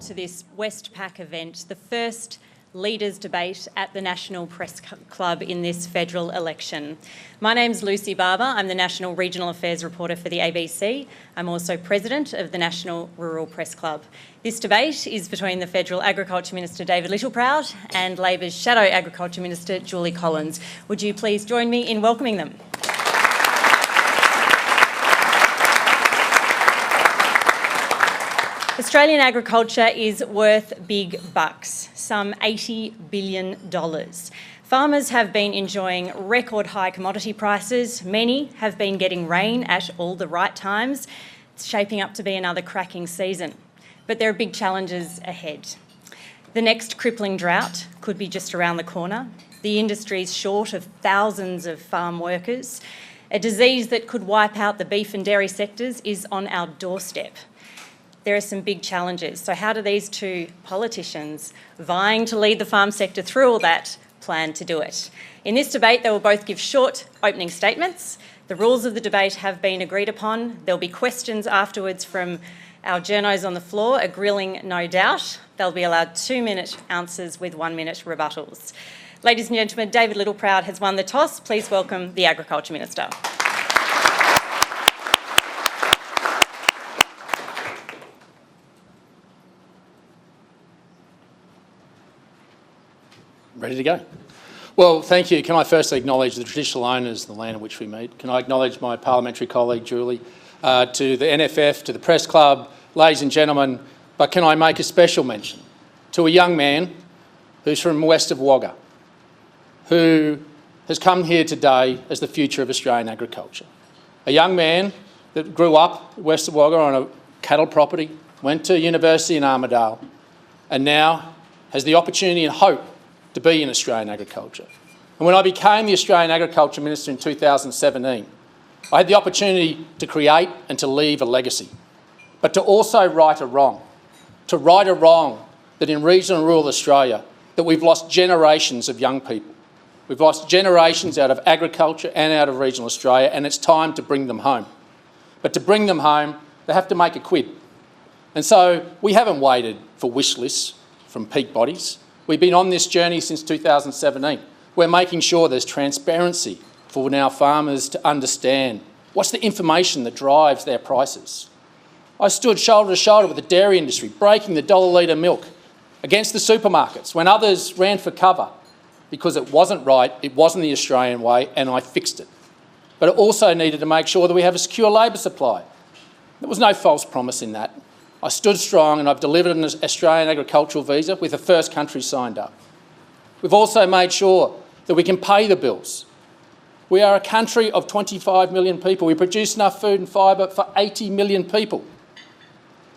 to this Westpac event, the first leaders' debate at the National Press Club in this federal election. My name's Lucy Barbour. I'm the National Regional Affairs reporter for the ABC. I'm also president of the National Rural Press Club. This debate is between the Federal Agriculture Minister David Littleproud and Labor's Shadow Agriculture Minister Julie Collins. Would you please join me in welcoming them? Australian agriculture is worth big bucks, some $80 billion. Farmers have been enjoying record high commodity prices. Many have been getting rain at all the right times. It's shaping up to be another cracking season. But there are big challenges ahead. The next crippling drought could be just around the corner. The industry's short of thousands of farm workers. A disease that could wipe out the beef and dairy sectors is on our doorstep. There are some big challenges. So how do these two politicians vying to lead the farm sector through all that plan to do it? In this debate, they will both give short opening statements. The rules of the debate have been agreed upon. There'll be questions afterwards from our journos on the floor, a grilling no doubt. They'll be allowed 2-minute answers with 1-minute rebuttals. Ladies and gentlemen, David Littleproud has won the toss. Please welcome the Agriculture Minister. Ready to go. Well, thank you. Can I firstly acknowledge the traditional owners of the land on which we meet? Can I acknowledge my parliamentary colleague, Julie, to the NFF, to the Press Club, ladies and gentlemen, but can I make a special mention to a young man who's from west of Wagga, who has come here today as the future of Australian agriculture. A young man that grew up west of Wagga on a cattle property, went to university in Armidale, and now has the opportunity and hope to be in Australian agriculture. And when I became the Australian Agriculture Minister in 2017, I had the opportunity to create and to leave a legacy, but to also right a wrong. To right a wrong that in regional and rural Australia, that we've lost generations of young people. We've lost generations out of agriculture and out of regional Australia, and it's time to bring them home. But to bring them home, they have to make a quid. And so we haven't waited for wish lists from peak bodies. We've been on this journey since 2017. We're making sure there's transparency for now farmers to understand what's the information that drives their prices. I stood shoulder to shoulder with the dairy industry, breaking the $1 litre milk against the supermarkets when others ran for cover because it wasn't right, it wasn't the Australian way, and I fixed it. But it also needed to make sure that we have a secure labour supply. There was no false promise in that. I stood strong and I've delivered an Australian agricultural visa with the first country signed up. We've also made sure that we can pay the bills. We are a country of 25 million people. We produce enough food and fibre for 80 million people.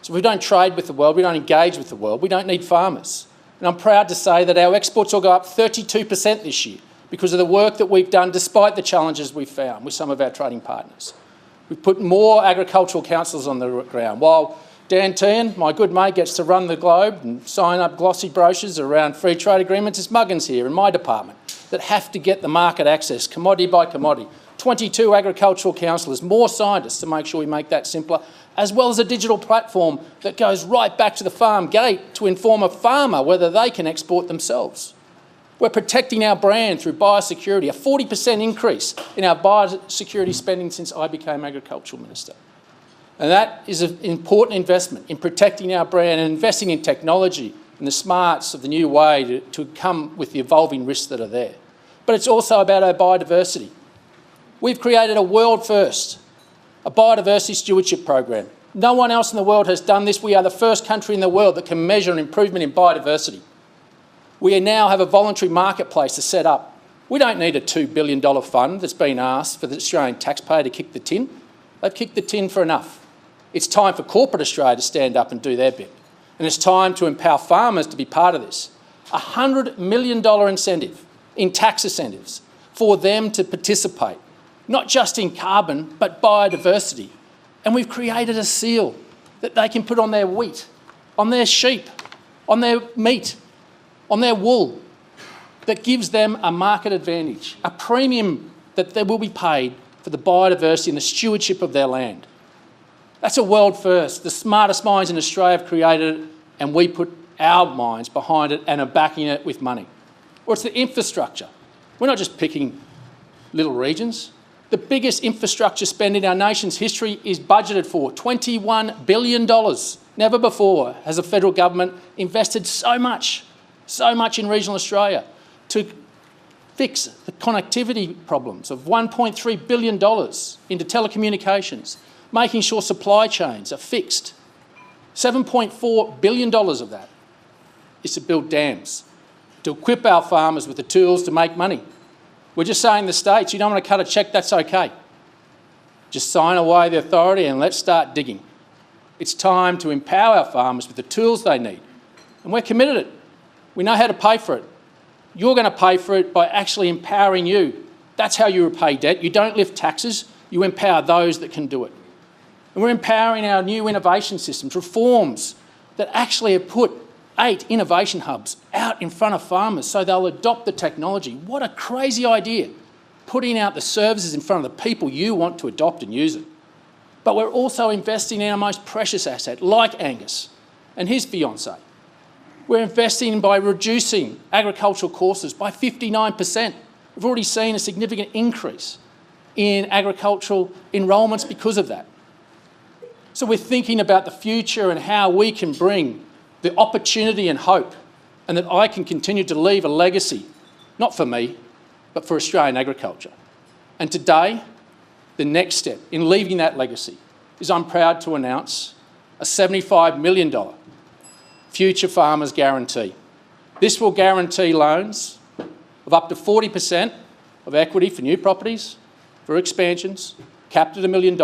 So we don't trade with the world, we don't engage with the world, we don't need farmers. And I'm proud to say that our exports will go up 32% this year because of the work that we've done despite the challenges we've found with some of our trading partners. We've put more agricultural councils on the ground while Dan Tehan, my good mate, gets to run the globe and sign up glossy brochures around free trade agreements. It's Muggins here in my department that have to get the market access, commodity by commodity. 22 agricultural councillors, more scientists to make sure we make that simpler, as well as a digital platform that goes right back to the farm gate to inform a farmer whether they can export themselves. We're protecting our brand through Biosecurity, a 40% increase in our biosecurity spending since I became Agricultural Minister. And that is an important investment in protecting our brand and investing in technology and the smarts of the new way to come with the evolving risks that are there. But it's also about our biodiversity. We've created a world first, a biodiversity stewardship program. No one else in the world has done this. We are the first country in the world that can measure an improvement in biodiversity. We now have a voluntary marketplace to set up. We don't need a $2 billion fund that's been asked for the Australian taxpayer to kick the tin. They've kicked the tin for enough. It's time for corporate Australia to stand up and do their bit. And it's time to empower farmers to be part of this. A $100 million incentive in tax incentives for them to participate, not just in carbon, but biodiversity. And we've created a seal that they can put on their wheat, on their sheep, on their meat, on their wool, that gives them a market advantage, a premium that they will be paid for the biodiversity and the stewardship of their land. That's a world first. The smartest minds in Australia have created and we put our minds behind it and are backing it with money. Or it's the infrastructure. We're not just picking little regions. The biggest infrastructure spend in our nation's history is budgeted for $21 billion. Never before has the federal government invested so much in regional Australia to fix the connectivity problems of $1.3 billion into telecommunications, making sure supply chains are fixed. $7.4 billion of that is to build dams, to equip our farmers with the tools to make money. We're just saying the states, you don't want to cut a cheque, that's okay. Just sign away the authority and let's start digging. It's time to empower our farmers with the tools they need. And we're committed to it. We know how to pay for it. You're going to pay for it by actually empowering you. That's how you repay debt. You don't lift taxes, you empower those that can do it. And we're empowering our new innovation systems, reforms that actually have put 8 innovation hubs out in front of farmers so they'll adopt the technology. What a crazy idea, putting out the services in front of the people you want to adopt and use it. But we're also investing in our most precious asset, like Angus and his fiancée. We're investing by reducing agricultural courses by 59%. We've already seen a significant increase in agricultural enrolments because of that. So we're thinking about the future and how we can bring the opportunity and hope, and that I can continue to leave a legacy, not for me, but for Australian agriculture. And today, the next step in leaving that legacy is I'm proud to announce a $75 million Future Farmers Guarantee. This will guarantee loans of up to 40% of equity for new properties, for expansions, capped at $1 million.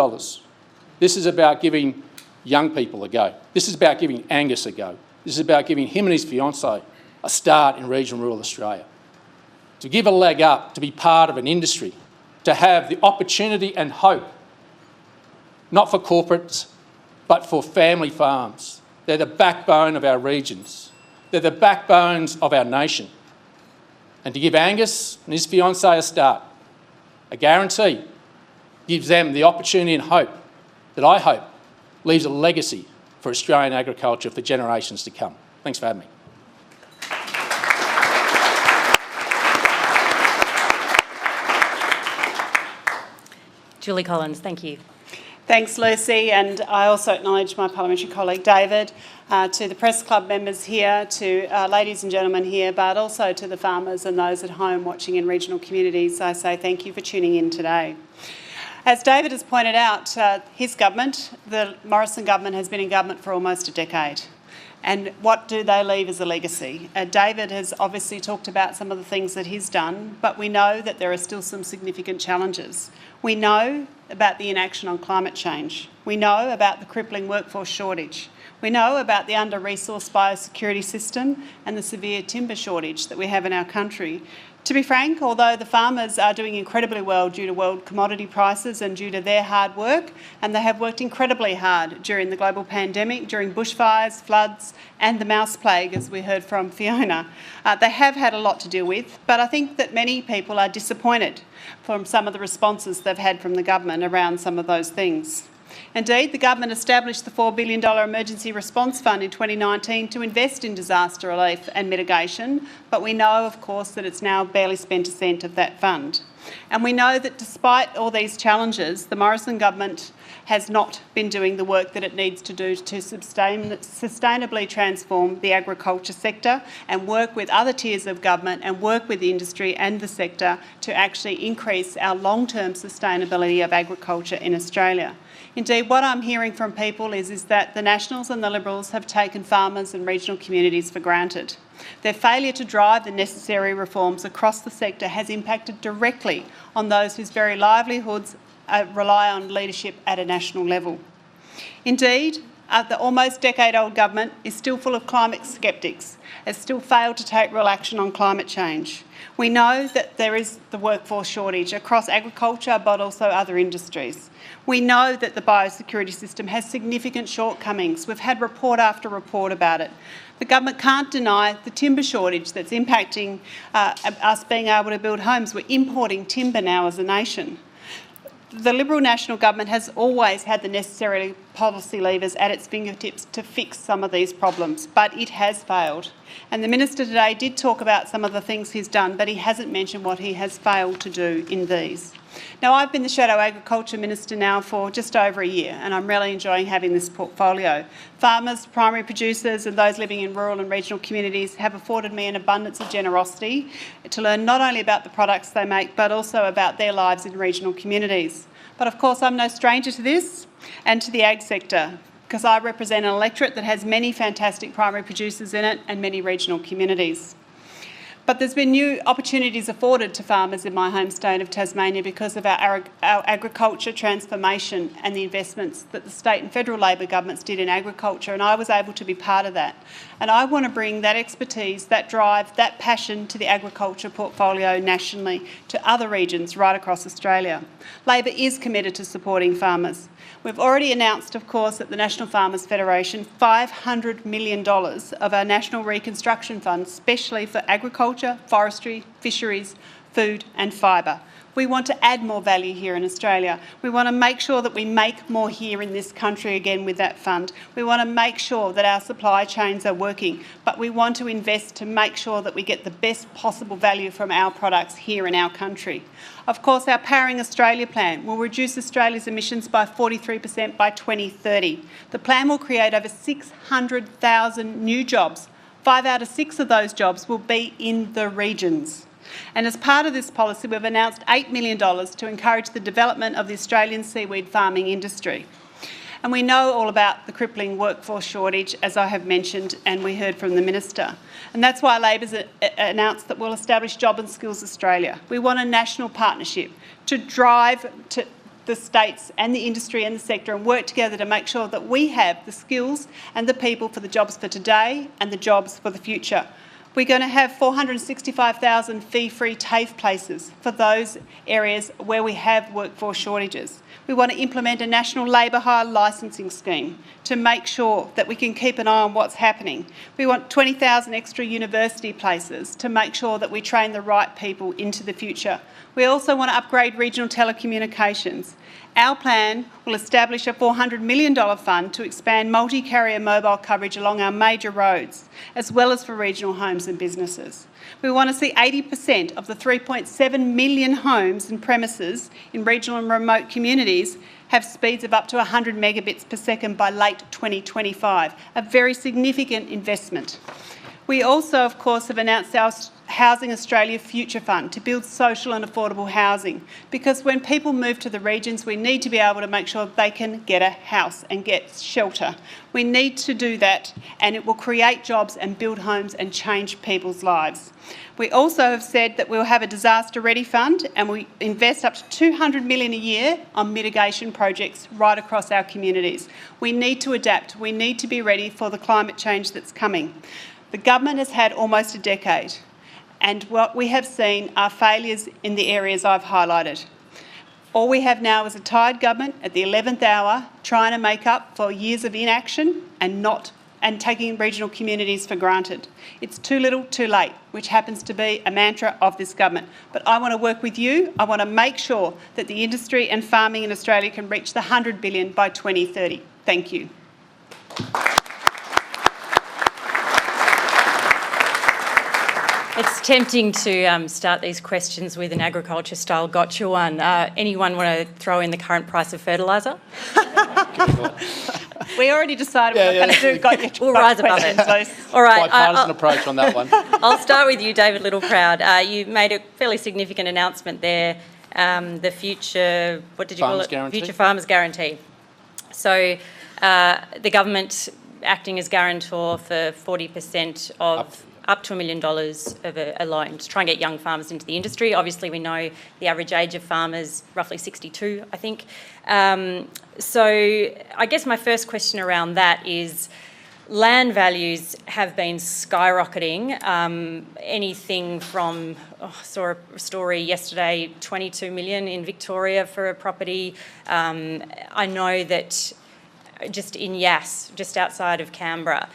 This is about giving young people a go. This is about giving Angus a go. This is about giving him and his fiancée a start in regional rural Australia. To give a leg up, to be part of an industry, to have the opportunity and hope, not for corporates, but for family farms. They're the backbone of our regions. They're the backbones of our nation. And to give Angus and his fiancée a start, a guarantee, gives them the opportunity and hope that I hope leaves a legacy for Australian agriculture for generations to come. Thanks for having me. Julie Collins, thank you. Thanks, Lucy, and I also acknowledge my parliamentary colleague David, to the Press Club members here, to ladies and gentlemen here, but also to the farmers and those at home watching in regional communities. I say thank you for tuning in today. As David has pointed out, his government, the Morrison government, has been in government for almost a decade. And what do they leave as a legacy? David has obviously talked about some of the things that he's done, but we know that there are still some significant challenges. We know about the inaction on climate change. We know about the crippling workforce shortage. We know about the under-resourced biosecurity system and the severe timber shortage that we have in our country. To be frank, although the farmers are doing incredibly well due to world commodity prices and due to their hard work, and they have worked incredibly hard during the global pandemic, during bushfires, floods and the mouse plague, as we heard from Fiona, they have had a lot to deal with, but I think that many people are disappointed from some of the responses they've had from the government around some of those things. Indeed, the government established the $4 billion Emergency Response Fund in 2019 to invest in disaster relief and mitigation, but we know, of course, that it's now barely spent a cent of that fund. And we know that despite all these challenges, the Morrison government has not been doing the work that it needs to do to sustainably transform the agriculture sector and work with other tiers of government and work with the industry and the sector to actually increase our long-term sustainability of agriculture in Australia. Indeed, what I'm hearing from people is that the Nationals and the Liberals have taken farmers and regional communities for granted. Their failure to drive the necessary reforms across the sector has impacted directly on those whose very livelihoods rely on leadership at a national level. Indeed, the almost decade-old government is still full of climate sceptics, has still failed to take real action on climate change. We know that there is the workforce shortage across agriculture but also other industries. We know that the biosecurity system has significant shortcomings. We've had report after report about it. The government can't deny the timber shortage that's impacting us being able to build homes. We're importing timber now as a nation. The Liberal National Government has always had the necessary policy levers at its fingertips to fix some of these problems, but it has failed. And the Minister today did talk about some of the things he's done, but he hasn't mentioned what he has failed to do in these. Now, I've been the Shadow Agriculture Minister now for just over a year, and I'm really enjoying having this portfolio. Farmers, primary producers and those living in rural and regional communities have afforded me an abundance of generosity to learn not only about the products they make, but also about their lives in regional communities. But of course, I'm no stranger to this and to the ag sector, because I represent an electorate that has many fantastic primary producers in it and many regional communities. But there's been new opportunities afforded to farmers in my home state of Tasmania because of our agriculture transformation and the investments that the state and federal Labor governments did in agriculture, and I was able to be part of that. And I want to bring that expertise, that drive, that passion to the agriculture portfolio nationally to other regions right across Australia. Labor is committed to supporting farmers. We've already announced, of course, at the National Farmers Federation, $500 million of our National Reconstruction Fund, especially for agriculture, forestry, fisheries, food and fibre. We want to add more value here in Australia. We want to make sure that we make more here in this country again with that fund. We want to make sure that our supply chains are working, but we want to invest to make sure that we get the best possible value from our products here in our country. Of course, our Powering Australia plan will reduce Australia's emissions by 43% by 2030. The plan will create over 600,000 new jobs. 5 out of 6 of those jobs will be in the regions. And as part of this policy, we've announced $8 million to encourage the development of the Australian seaweed farming industry. And we know all about the crippling workforce shortage, as I have mentioned, and we heard from the Minister. And that's why Labor's announced that we'll establish Job and Skills Australia. We want a national partnership to drive to the states and the industry and the sector and work together to make sure that we have the skills and the people for the jobs for today and the jobs for the future. We're going to have 465,000 fee-free TAFE places for those areas where we have workforce shortages. We want to implement a national labour hire licensing scheme to make sure that we can keep an eye on what's happening. We want 20,000 extra university places to make sure that we train the right people into the future. We also want to upgrade regional telecommunications. Our plan will establish a $400 million fund to expand multi-carrier mobile coverage along our major roads, as well as for regional homes and businesses. We want to see 80% of the 3.7 million homes and premises in regional and remote communities have speeds of up to 100 megabits per second by late 2025, a very significant investment. We also, of course, have announced our Housing Australia Future Fund to build social and affordable housing, because when people move to the regions, we need to be able to make sure they can get a house and get shelter. We need to do that, and it will create jobs and build homes and change people's lives. We also have said that we'll have a disaster ready fund, and we invest up to $200 million a year on mitigation projects right across our communities. We need to adapt. We need to be ready for the climate change that's coming. The government has had almost a decade, and what we have seen are failures in the areas I've highlighted. All we have now is a tired government at the 11th hour trying to make up for years of inaction and taking regional communities for granted. It's too little, too late, which happens to be a mantra of this government. But I want to work with you. I want to make sure that the industry and farming in Australia can reach the $100 billion by 2030. Thank you. It's tempting to start these questions with an agriculture-style gotcha one. Anyone want to throw in the current price of fertiliser? We already decided what we're going to do. We'll rise above it. All right. Bipartisan approach on that one. I'll start with you, David Littleproud. You made a fairly significant announcement there, the future, what did you call it? Guarantee. Future Farmers Guarantee. So the government acting as guarantor for 40% of up to $1 million of a loan to try and get young farmers into the industry. Obviously, we know the average age of farmers, roughly 62, I think. So I guess my first question around that is, land values have been skyrocketing. Anything from, I saw a story yesterday, 22 million in Victoria for a property. I know that just in Yass, just outside of Canberra,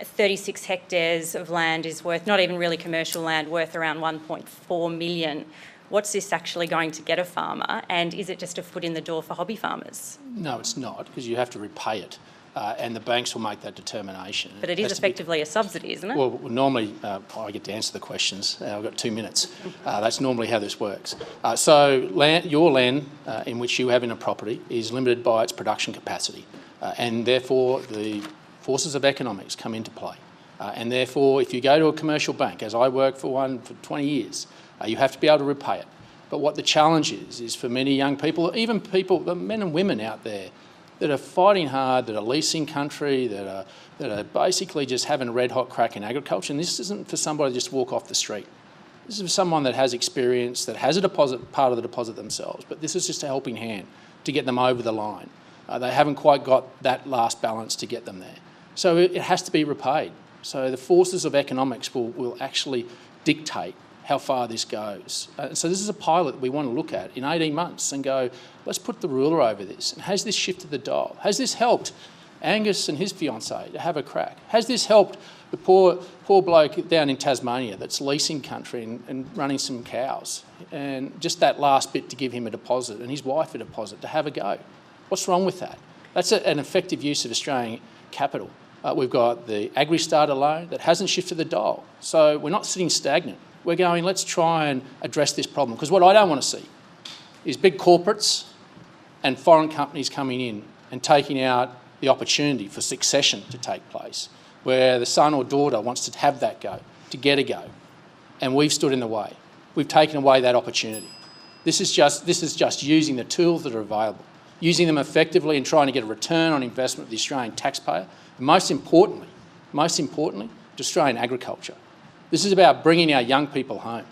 36 hectares of land is worth, not even really commercial land, worth around 1.4 million. what's this actually going to get a farmer, and is it just a foot in the door for hobby farmers? No, it's not, because you have to repay it, and the banks will make that determination. But it is effectively a subsidy, isn't it? Well, normally, I get to answer the questions. I've got 2 minutes. That's normally how this works. Your land in which you have in a property is limited by its production capacity, and therefore the forces of economics come into play. And therefore, if you go to a commercial bank, as I worked for one for 20 years, you have to be able to repay it. But what the challenge is for many young people, even people, the men and women out there, that are fighting hard, that are leasing country, that are basically just having a red-hot crack in agriculture. And this isn't for somebody to just walk off the street. This is for someone that has experience, that has a deposit, part of the deposit themselves. But this is just a helping hand to get them over the line. They haven't quite got that last balance to get them there. So it has to be repaid. So the forces of economics will actually dictate how far this goes. So this is a pilot we want to look at in 18 months and go, let's put the ruler over this. And has this shifted the dial? Has this helped Angus and his fiancée to have a crack? Has this helped the poor bloke down in Tasmania that's leasing country and running some cows? And just that last bit to give him a deposit and his wife a deposit to have a go. What's wrong with that? That's an effective use of Australian capital. We've got the Agri-Starter loan that hasn't shifted the dial. So we're not sitting stagnant. We're going, let's try and address this problem. Because what I don't want to see is big corporates and foreign companies coming in and taking out the opportunity for succession to take place, where the son or daughter wants to have that go, to get a go. And we've stood in the way. We've taken away that opportunity. This is just using the tools that are available, using them effectively and trying to get a return on investment of the Australian taxpayer, and most importantly, to Australian agriculture. This is about bringing our young people home.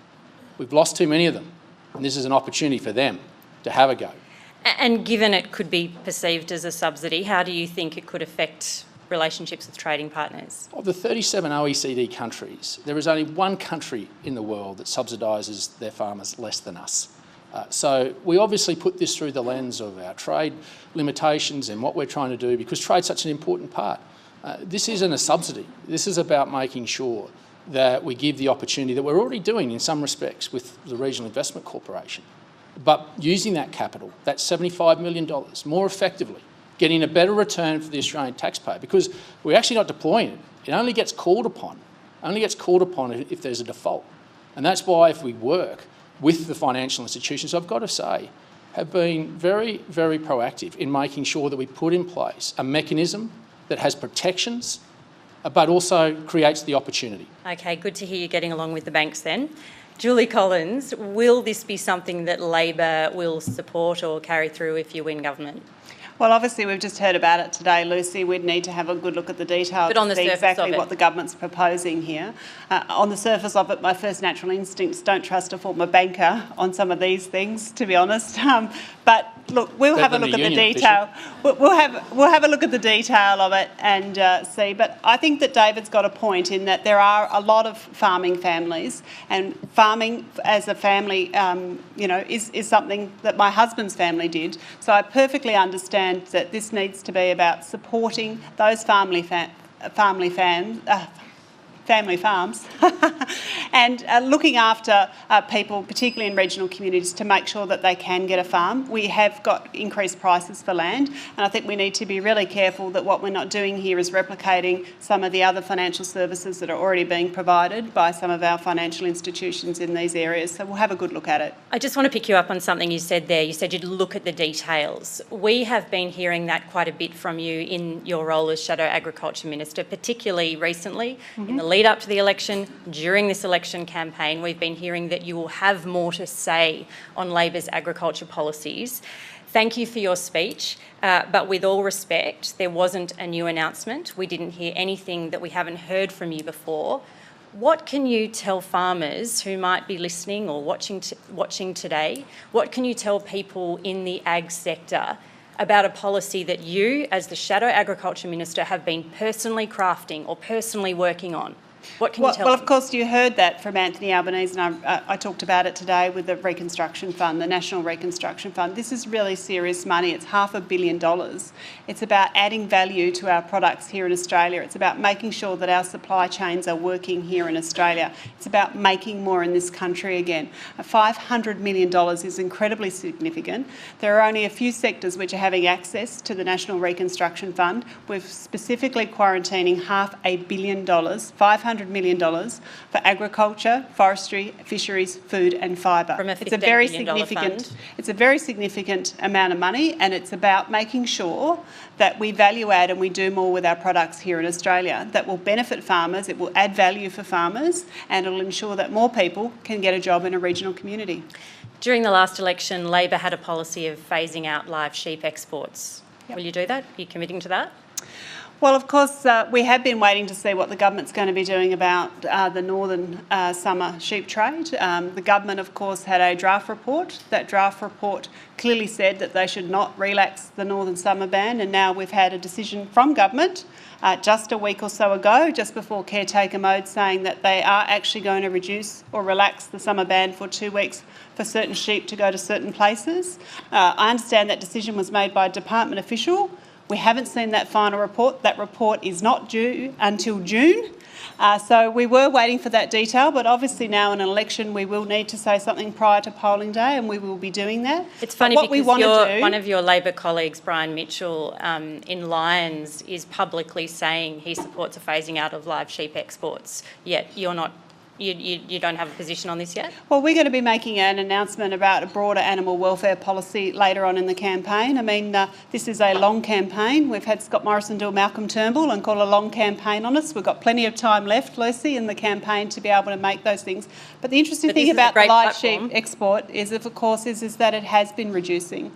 We've lost too many of them, and this is an opportunity for them to have a go. And given it could be perceived as a subsidy, how do you think it could affect relationships with trading partners? Of the 37 OECD countries, there is only one country in the world that subsidises their farmers less than us. So we obviously put this through the lens of our trade limitations and what we're trying to do, because trade's such an important part. This isn't a subsidy. This is about making sure that we give the opportunity that we're already doing in some respects with the Regional Investment Corporation, but using that capital, that $75 million, more effectively, getting a better return for the Australian taxpayer, because we're actually not deploying it. It only gets called upon. If there's a default. And that's why if we work with the financial institutions, I've got to say, have been very, very proactive in making sure that we put in place a mechanism that has protections but also creates the opportunity. Okay, good to hear you getting along with the banks then. Julie Collins, will this be something that Labor will support or carry through if you win government? Well, obviously, we've just heard about it today, Lucy. We'd need to have a good look at the details but on the to see surface exactly of it, what the government's proposing here. On the surface of it, my first natural instincts don't trust a former banker on some of these things, to be honest. But look, we'll have a look at the detail. We'll have a look at the detail of it and see. But I think that David's got a point in that there are a lot of farming families, and farming as a family, is something that my husband's family did. So I perfectly understand that this needs to be about supporting those family farms and looking after people, particularly in regional communities, to make sure that they can get a farm. We have got increased prices for land, and I think we need to be really careful that what we're not doing here is replicating some of the other financial services that are already being provided by some of our financial institutions in these areas. So we'll have a good look at it. I just want to pick you up on something you said there. You said you'd look at the details. We have been hearing that quite a bit from you in your role as Shadow Agriculture Minister, particularly recently in the lead up to the election. During this election campaign, we've been hearing that you will have more to say on Labor's agriculture policies. Thank you for your speech, but with all respect, there wasn't a new announcement. We didn't hear anything that we haven't heard from you before. What can you tell farmers who might be listening or watching today? What can you tell people in the ag sector about a policy that you, as the Shadow Agriculture Minister, have been personally crafting or personally working on? What can you tell Well, them? of course, you heard that from Anthony Albanese, and I talked about it today with the Reconstruction Fund, the National Reconstruction Fund. This is really serious money. It's $500 million. It's about adding value to our products here in Australia. It's about making sure that our supply chains are working here in Australia. It's about making more in this country again. $500 million is incredibly significant. There are only a few sectors which are having access to the National Reconstruction Fund. We're specifically quarantining $500 million, $500 million for agriculture, forestry, fisheries, food and fibre. From a It's a very $15 billion significant. fund. It's a very significant amount of money, and it's about making sure that we value add and we do more with our products here in Australia that will benefit farmers, it will add value for farmers, and it will ensure that more people can get a job in a regional community. During the last election, Labor had a policy of phasing out live sheep exports. Yep. Will you do that? Are you committing to that? Well, of course, we have been waiting to see what the government's going to be doing about the northern summer sheep trade. The government, of course, had a draft report. That draft report clearly said that they should not relax the northern summer ban, and now we've had a decision from government just a week or so ago, just before caretaker mode, saying that they are actually going to reduce or relax the summer ban for 2 weeks for certain sheep to go to certain places. I understand that decision was made by a department official. We haven't seen that final report. That report is not due until June. So we were waiting for that detail, but obviously now in an election we will need to say something prior to polling day, and we will be doing that. It's funny because one of your Labor colleagues, Brian Mitchell, in Lyons, is publicly saying he supports a phasing out of live sheep exports, yet you're not. You don't have a position on this yet? Well, we're going to be making an announcement about a broader animal welfare policy later on in the campaign. I mean, this is a long campaign. We've had Scott Morrison do a Malcolm Turnbull and call a long campaign on us. We've got plenty of time left, Lucy, in the campaign to be able to make those things. But the interesting thing about the live sheep export is, of course, is that it has been reducing.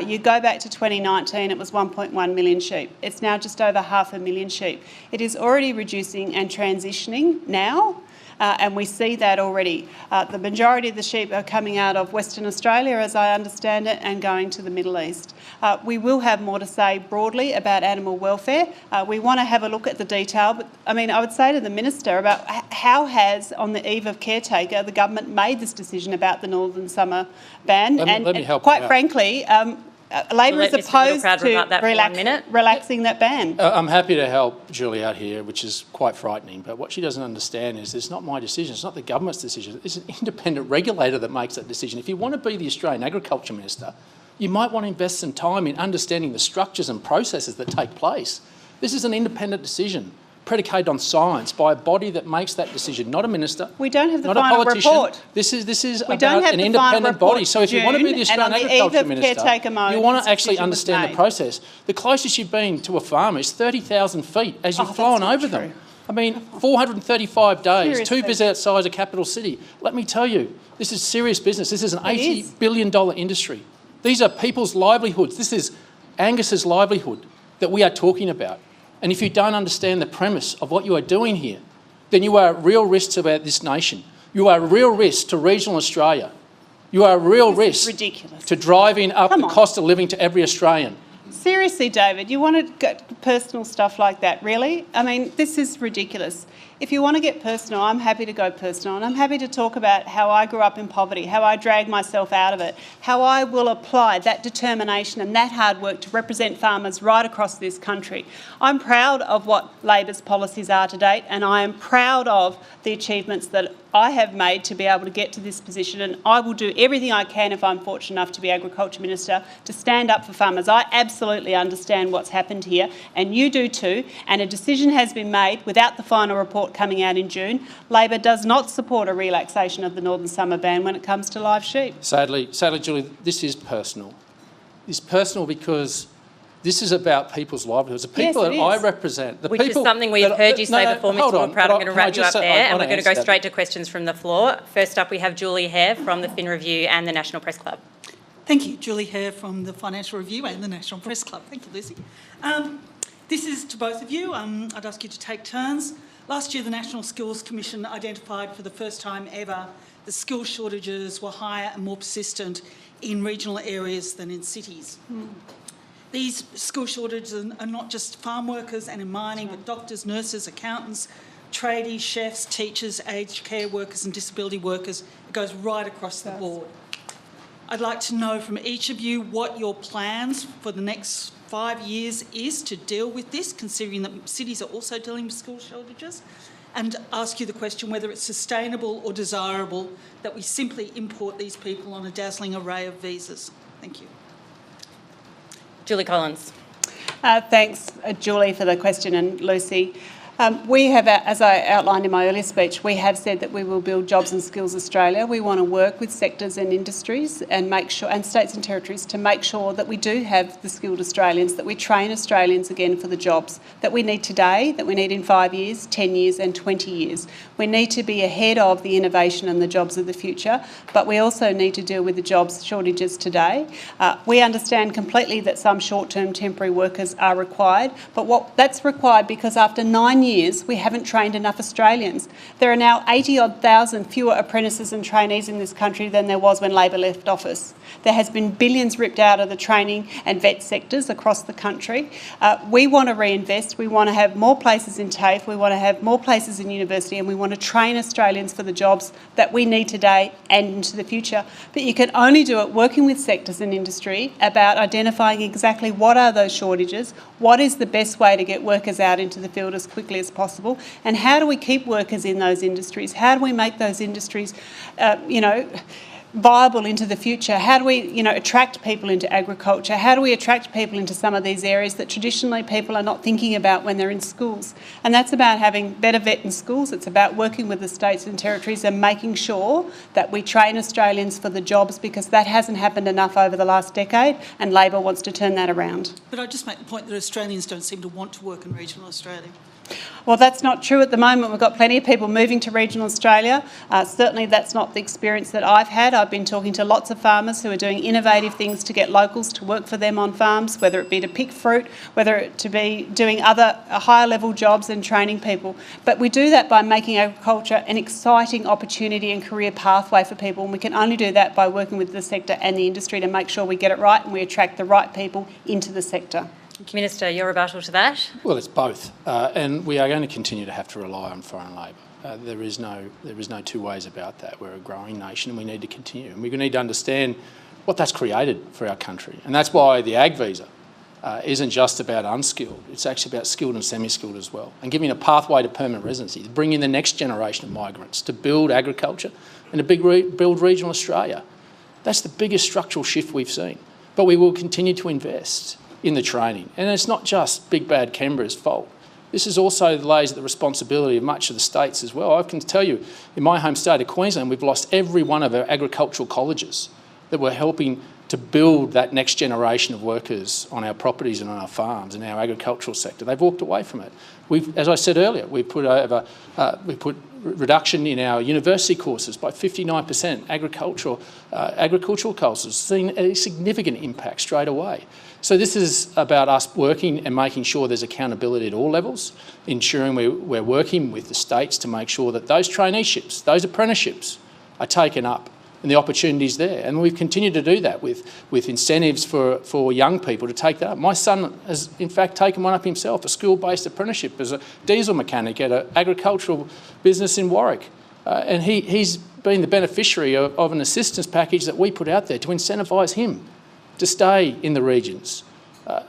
You go back to 2019, it was 1.1 million sheep. It's now just over 500,000 sheep. It is already reducing and transitioning now. And we see that already. The majority of the sheep are coming out of Western Australia, as I understand it, and going to the Middle East. We will have more to say broadly about animal welfare. We want to have a look at the detail, but I mean, I would say to the Minister about how has, on the eve of caretaker, the government made this decision about the northern summer ban? Let me help quite you out. frankly, Labor is opposed to relaxing that ban. I'm happy to help Julie out here, which is quite frightening, but what she doesn't understand is it's not my decision, it's not the government's decision, it's an independent regulator that makes that decision. If you want to be the Australian Agriculture Minister, you might want to invest some time in understanding the structures and processes that take place. This is an independent decision, predicated on science by a body that makes that decision, not a minister. We don't have the not final a politician. report. This is about an independent body. So if you want to be the Australian Agriculture Minister, you want to actually understand the process. The closest you've been to a farmer is 30,000 feet as you've flown over them. I mean, 435 days, Seriously. 2 visits outside a capital city. Let me tell you, this is serious business. This is an $80 billion industry. These are people's livelihoods. This is Angus's livelihood that we are talking about. And if you don't understand the premise of what you are doing here, then you are a real risk to this nation. You are a real risk to regional Australia. You are a real risk to driving up the cost of living to every Australian. Seriously, David, you want to get personal stuff like that, really? I mean, this is ridiculous. If you want to get personal, I'm happy to go personal, and I'm happy to talk about how I grew up in poverty, how I dragged myself out of it, how I will apply that determination and that hard work to represent farmers right across this country. I'm proud of what Labor's policies are to date, and I am proud of the achievements that I have made to be able to get to this position, and I will do everything I can if I'm fortunate enough to be Agriculture Minister to stand up for farmers. I absolutely understand what's happened here, and you do too, and a decision has been made without the final report coming out in June. Labor does not support a relaxation of the northern summer ban when it comes to live sheep. Sadly, Julie, this is personal. It's personal because this is about people's livelihoods. The people that I represent, which is something we've heard you say before, Mr. Littleproud. I'm going to wrap you up there, and we're going to go straight to questions from the floor. First up, we have Julie Hare from the Fin Review and the National Press Club. Thank you. Julie Hare from the Financial Review and the National Press Club. Thank you, Lucy. This is to both of you. I'd ask you to take turns. Last year, the National Skills Commission identified for the first time ever that skill shortages were higher and more persistent in regional areas than in cities. These skill shortages are not just farm workers and in mining, but doctors, nurses, accountants, tradies, chefs, teachers, aged care workers and disability workers. It goes right across the board. I'd like to know from each of you what your plans for the next 5 years is to deal with this, considering that cities are also dealing with school shortages, and ask you the question whether it's sustainable or desirable that we simply import these people on a dazzling array of visas. Thank you. Julie Collins. Thanks, Julie, for the question, and Lucy. We have, as I outlined in my earlier speech, we have said that we will build Jobs and Skills Australia. We want to work with sectors and industries and make sure, and states and territories, to make sure that we do have the skilled Australians, that we train Australians again for the jobs that we need today, that we need in 5 years, 10 years and 20 years. We need to be ahead of the innovation and the jobs of the future, but we also need to deal with the jobs shortages today. We understand completely that some short-term temporary workers are required, but that's required because after 9 years, we haven't trained enough Australians. There are now 80-odd thousand fewer apprentices and trainees in this country than there was when Labor left office. There has been billions ripped out of the training and vet sectors across the country. We want to reinvest. We want to have more places in TAFE. We want to have more places in university, and we want to train Australians for the jobs that we need today and into the future. But you can only do it working with sectors and industry about identifying exactly what are those shortages, what is the best way to get workers out into the field as quickly as possible, and how do we keep workers in those industries? How do we make those industries, viable into the future? How do we, attract people into agriculture? How do we attract people into some of these areas that traditionally people are not thinking about when they're in schools? And that's about having better vet in schools. It's about working with the states and territories and making sure that we train Australians for the jobs, because that hasn't happened enough over the last decade, and Labor wants to turn that around. But I just make the point that Australians don't seem to want to work in regional Australia. Well, that's not true at the moment. We've got plenty of people moving to regional Australia. Certainly that's not the experience that I've had. I've been talking to lots of farmers who are doing innovative things to get locals to work for them on farms, whether it be to pick fruit, whether it to be doing other higher level jobs and training people. But we do that by making agriculture an exciting opportunity and career pathway for people, and we can only do that by working with the sector and the industry to make sure we get it right and we attract the right people into the sector. Minister, your rebuttal to that? Well, it's both, and we are going to continue to have to rely on foreign labour. There is no two ways about that. We're a growing nation, and we need to continue. And we need to understand what that's created for our country, and that's why the ag visa isn't just about unskilled. It's actually about skilled and semi-skilled as well, and giving a pathway to permanent residency, to bring in the next generation of migrants, to build agriculture and to build regional Australia. That's the biggest structural shift we've seen. But we will continue to invest in the training. And it's not just Big Bad Canberra's fault. This is also lays at the responsibility of much of the states as well. I can tell you, in my home state of Queensland, we've lost every one of our agricultural colleges that were helping to build that next generation of workers on our properties and on our farms and our agricultural sector. They've walked away from it. As I said earlier, we put reduction in our university courses by 59%. Agricultural courses, seeing a significant impact straight away. So this is about us working and making sure there's accountability at all levels, ensuring we're working with the states to make sure that those traineeships, those apprenticeships are taken up and the opportunities there. And we've continued to do that with incentives for young people to take that up. My son has in fact taken one up himself, a school-based apprenticeship as a diesel mechanic at an agricultural business in Warwick. And he's been the beneficiary of an assistance package that we put out there to incentivise him to stay in the regions.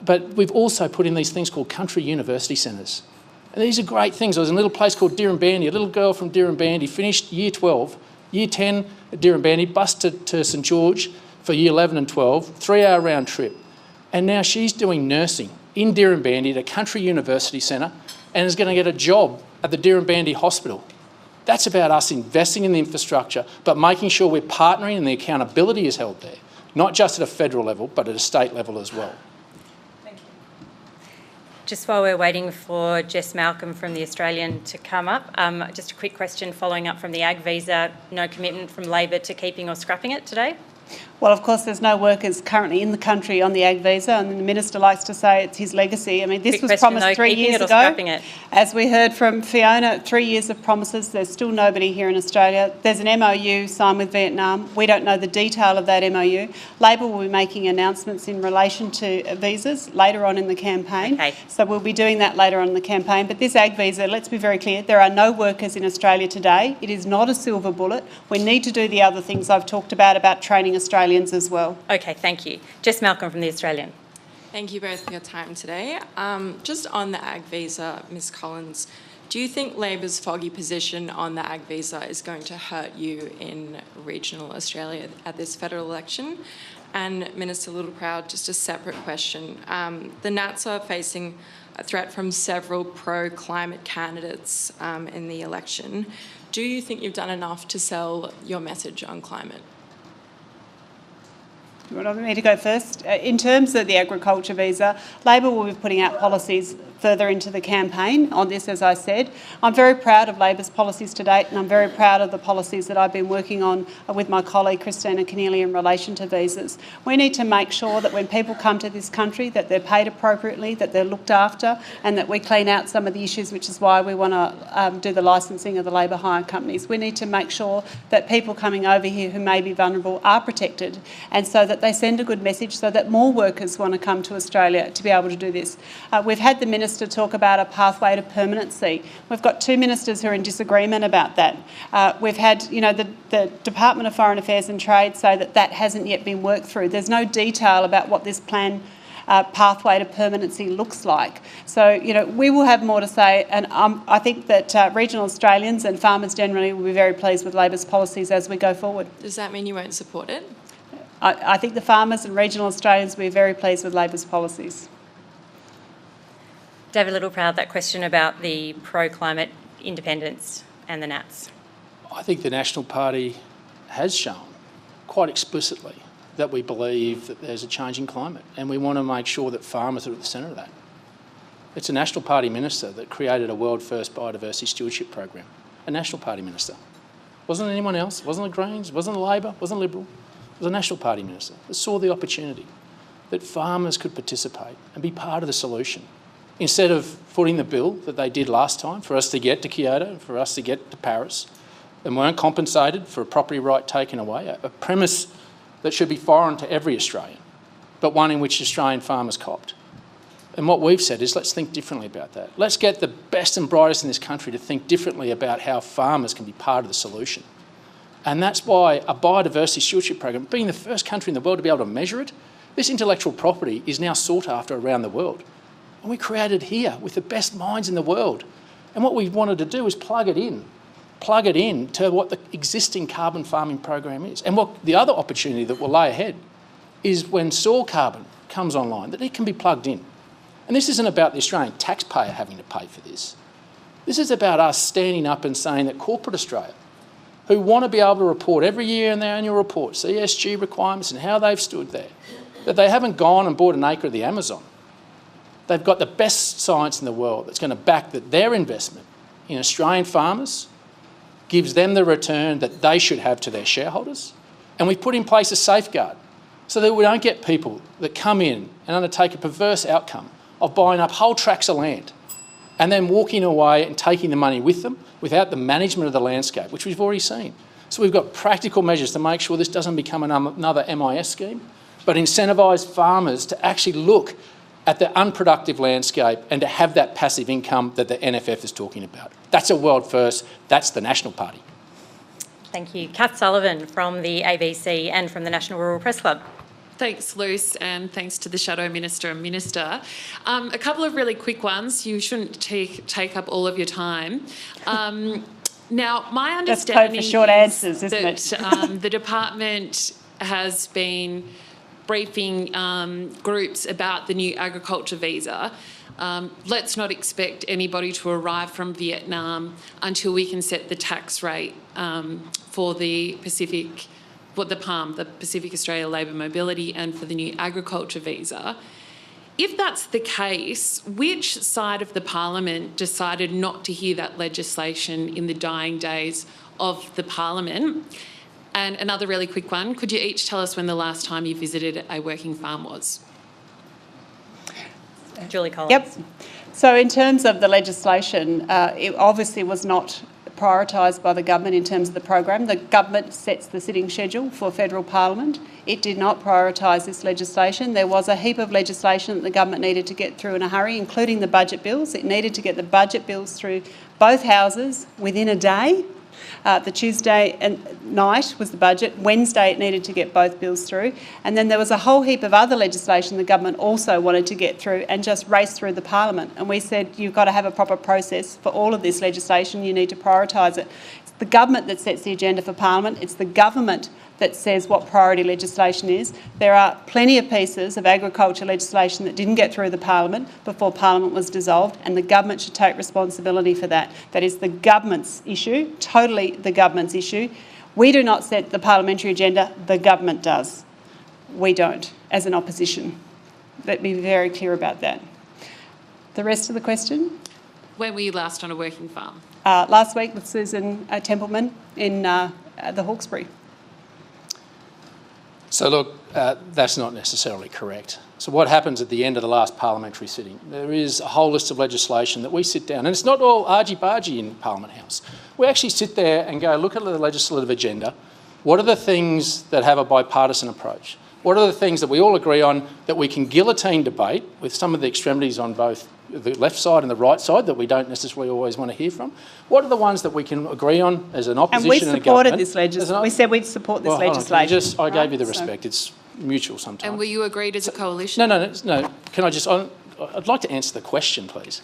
But we've also put in these things called country university centres. And these are great things. I was in a little place called Dirranbandy. A little girl from Dirranbandy finished year 12, year 10 at Dirranbandy, bused to St George for year 11 and 12, 3-hour round trip. And now she's doing nursing in Dirranbandy at a country university centre and is going to get a job at the Dirranbandy Hospital. That's about us investing in the infrastructure, but making sure we're partnering and the accountability is held there. Not just at a federal level, but at a state level as well. Thank you. Just while we're waiting for Jess Malcolm from The Australian to come up, just a quick question following up from the ag visa. No commitment from Labor to keeping or scrapping it today? Well, of course, there's no workers currently in the country on the ag visa, and the Minister likes to say it's his legacy. I mean, this was promised 3 years ago. As we heard from Fiona, 3 years of promises. There's still nobody here in Australia. There's an MOU signed with Vietnam. We don't know the detail of that MOU. Labor will be making announcements in relation to visas later on in the campaign. Okay. So we'll be doing that later on in the campaign. But this ag visa, let's be very clear, there are no workers in Australia today. It is not a silver bullet. We need to do the other things I've talked about training Australians as well. Okay, thank you. Jess Malcolm from The Australian. Thank you both for your time today. Just on the ag visa, Ms Collins, do you think Labor's foggy position on the ag visa is going to hurt you in regional Australia at this federal election? And Minister Littleproud, just a separate question. The Nats are facing a threat from several pro-climate candidates in the election. Do you think you've done enough to sell your message on climate? Do you want me to go first? In terms of the agriculture visa, Labor will be putting out policies further into the campaign on this, as I said. I'm very proud of Labor's policies to date, and I'm very proud of the policies that I've been working on with my colleague Christina Keneally in relation to visas. We need to make sure that when people come to this country that they're paid appropriately, that they're looked after, and that we clean out some of the issues, which is why we want to do the licensing of the labour hire companies. We need to make sure that people coming over here who may be vulnerable are protected, and so that they send a good message so that more workers want to come to Australia to be able to do this. We've had the Minister talk about a pathway to permanency. We've got two ministers who are in disagreement about that. We've had, the Department of Foreign Affairs and Trade say that that hasn't yet been worked through. There's no detail about what this plan pathway to permanency looks like. So, we will have more to say, and I think that regional Australians and farmers generally will be very pleased with Labor's policies as we go forward. Does that mean you won't support it? I think the farmers and regional Australians will be very pleased with Labor's policies. David Littleproud, that question about the pro-climate independents and the Nats. I think the National Party has shown quite explicitly that we believe that there's a changing climate, and we want to make sure that farmers are at the centre of that. It's a National Party minister that created a world-first biodiversity stewardship program. A National Party minister. Wasn't anyone else. Wasn't the Greens. Wasn't the Labor. Wasn't Liberal. It was a National Party minister that saw the opportunity that farmers could participate and be part of the solution. Instead of footing the bill that they did last time for us to get to Kyoto and for us to get to Paris and weren't compensated for a property right taken away, a premise that should be foreign to every Australian, but one in which Australian farmers copped. And what we've said is let's think differently about that. Let's get the best and brightest in this country to think differently about how farmers can be part of the solution. And that's why a biodiversity stewardship program, being the first country in the world to be able to measure it, this intellectual property is now sought after around the world. And we created here with the best minds in the world. And what we wanted to do is plug it in to what the existing carbon farming program is. And what the other opportunity that will lay ahead is when soil carbon comes online, that it can be plugged in. And this isn't about the Australian taxpayer having to pay for this. This is about us standing up and saying that corporate Australia, who want to be able to report every year in their annual reports, ESG requirements and how they've stood there, that they haven't gone and bought an acre of the Amazon. They've got the best science in the world that's going to back that their investment in Australian farmers gives them the return that they should have to their shareholders. And we've put in place a safeguard so that we don't get people that come in and undertake a perverse outcome of buying up whole tracts of land and then walking away and taking the money with them without the management of the landscape, which we've already seen. So we've got practical measures to make sure this doesn't become another MIS scheme, but incentivise farmers to actually look at the unproductive landscape and to have that passive income that the NFF is talking about. That's a world first. That's the National Party. Thank you. Kath Sullivan from the ABC and from the National Rural Press Club. Thanks, Luce, and thanks to the Shadow Minister and Minister. A couple of really quick ones. You shouldn't take up all of your time. Now, my understanding is short answers, isn't that the department has been briefing groups about the new agriculture visa. Let's not expect anybody to arrive from Vietnam until we can set the tax rate for the Pacific, the PALM, the Pacific Australia Labour Mobility, and for the new agriculture visa. If that's the case, which side of the Parliament decided not to hear that legislation in the dying days of the Parliament? And another really quick one, could you each tell us when the last time you visited a working farm was? Julie Collins. Yep. So in terms of the legislation, it obviously was not prioritised by the government in terms of the program. The government sets the sitting schedule for federal parliament. It did not prioritise this legislation. There was a heap of legislation that the government needed to get through in a hurry, including the budget bills. It needed to get the budget bills through both houses within a day. The Tuesday night was the budget. Wednesday it needed to get both bills through. And then there was a whole heap of other legislation the government also wanted to get through and just race through the parliament. And we said, you've got to have a proper process for all of this legislation. You need to prioritise it. It's the government that sets the agenda for parliament. It's the government that says what priority legislation is. There are plenty of pieces of agriculture legislation that didn't get through the parliament before parliament was dissolved, and the government should take responsibility for that. That is the government's issue, totally the government's issue. We do not set the parliamentary agenda, the government does. We don't, as an opposition. Let me be very clear about that. The rest of the question? When were you last on a working farm? Last week with Susan Templeman in the Hawkesbury. So look, that's not necessarily correct. So what happens at the end of the last parliamentary sitting? There is a whole list of legislation that we sit down, and it's not all argy-bargy in Parliament House. We actually sit there and go, look at the legislative agenda. What are the things that have a bipartisan approach? What are the things that we all agree on that we can guillotine debate with some of the extremities on both the left side and the right side that we don't necessarily always want to hear from? What are the ones that we can agree on as an opposition and a government? And we supported this legislation. We said we'd support this legislation. I gave you the respect. It's mutual sometimes. And were you agreed as a coalition? No. Can I just... I'd like to answer the question, please.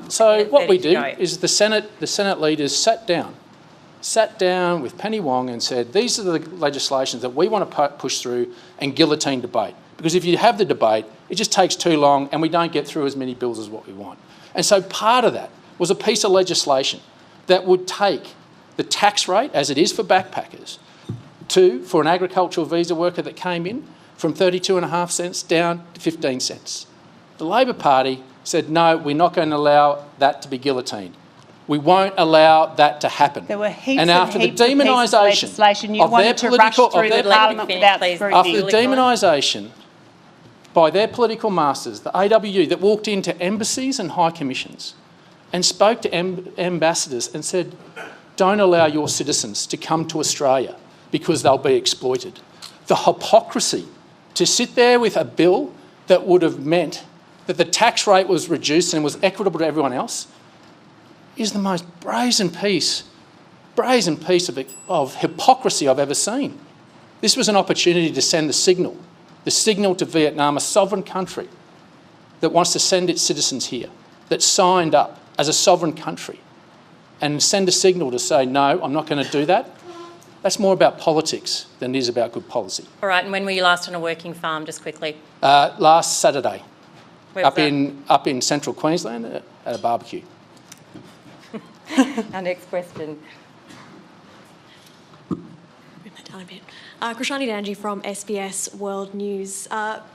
So what we do is the Senate leaders sat down with Penny Wong and said, these are the legislations that we want to push through and guillotine debate. Because if you have the debate, it just takes too long and we don't get through as many bills as what we want. And so part of that was a piece of legislation that would take the tax rate, as it is for backpackers, for an agricultural visa worker that came in, from 32.5 cents down to 15 cents. The Labor Party said, no, we're not going to allow that to be guillotined. We won't allow that to happen. There were heaps and after of the demonisation of their political, after the demonisation by their political masters, the AWU, that walked into embassies and high commissions and spoke to ambassadors and said, don't allow your citizens to come to Australia because they'll be exploited. The hypocrisy to sit there with a bill that would have meant that the tax rate was reduced and was equitable to everyone else is the most brazen piece of hypocrisy I've ever seen. This was an opportunity to send the signal to Vietnam, a sovereign country that wants to send its citizens here, that signed up as a sovereign country, and send a signal to say, no, I'm not going to do that. That's more about politics than it is about good policy. All right, and when were you last on a working farm, just quickly? Last Saturday, up in central Queensland at a barbecue. Our next question. Krishani Danji from SBS World News.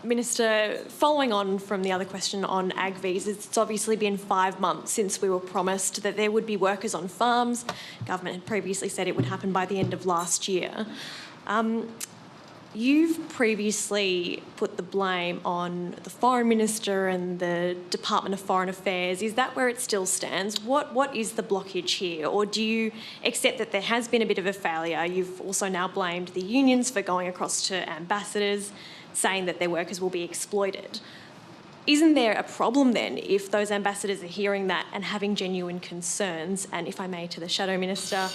Minister, following on from the other question on ag visas, it's obviously been 5 months since we were promised that there would be workers on farms. Government had previously said it would happen by the end of last year. You've previously put the blame on the Foreign Minister and the Department of Foreign Affairs. Is that where it still stands? What is the blockage here? Or do you accept that there has been a bit of a failure? You've also now blamed the unions for going across to ambassadors, saying that their workers will be exploited. Isn't there a problem then if those ambassadors are hearing that and having genuine concerns? And if I may, to the Shadow Minister,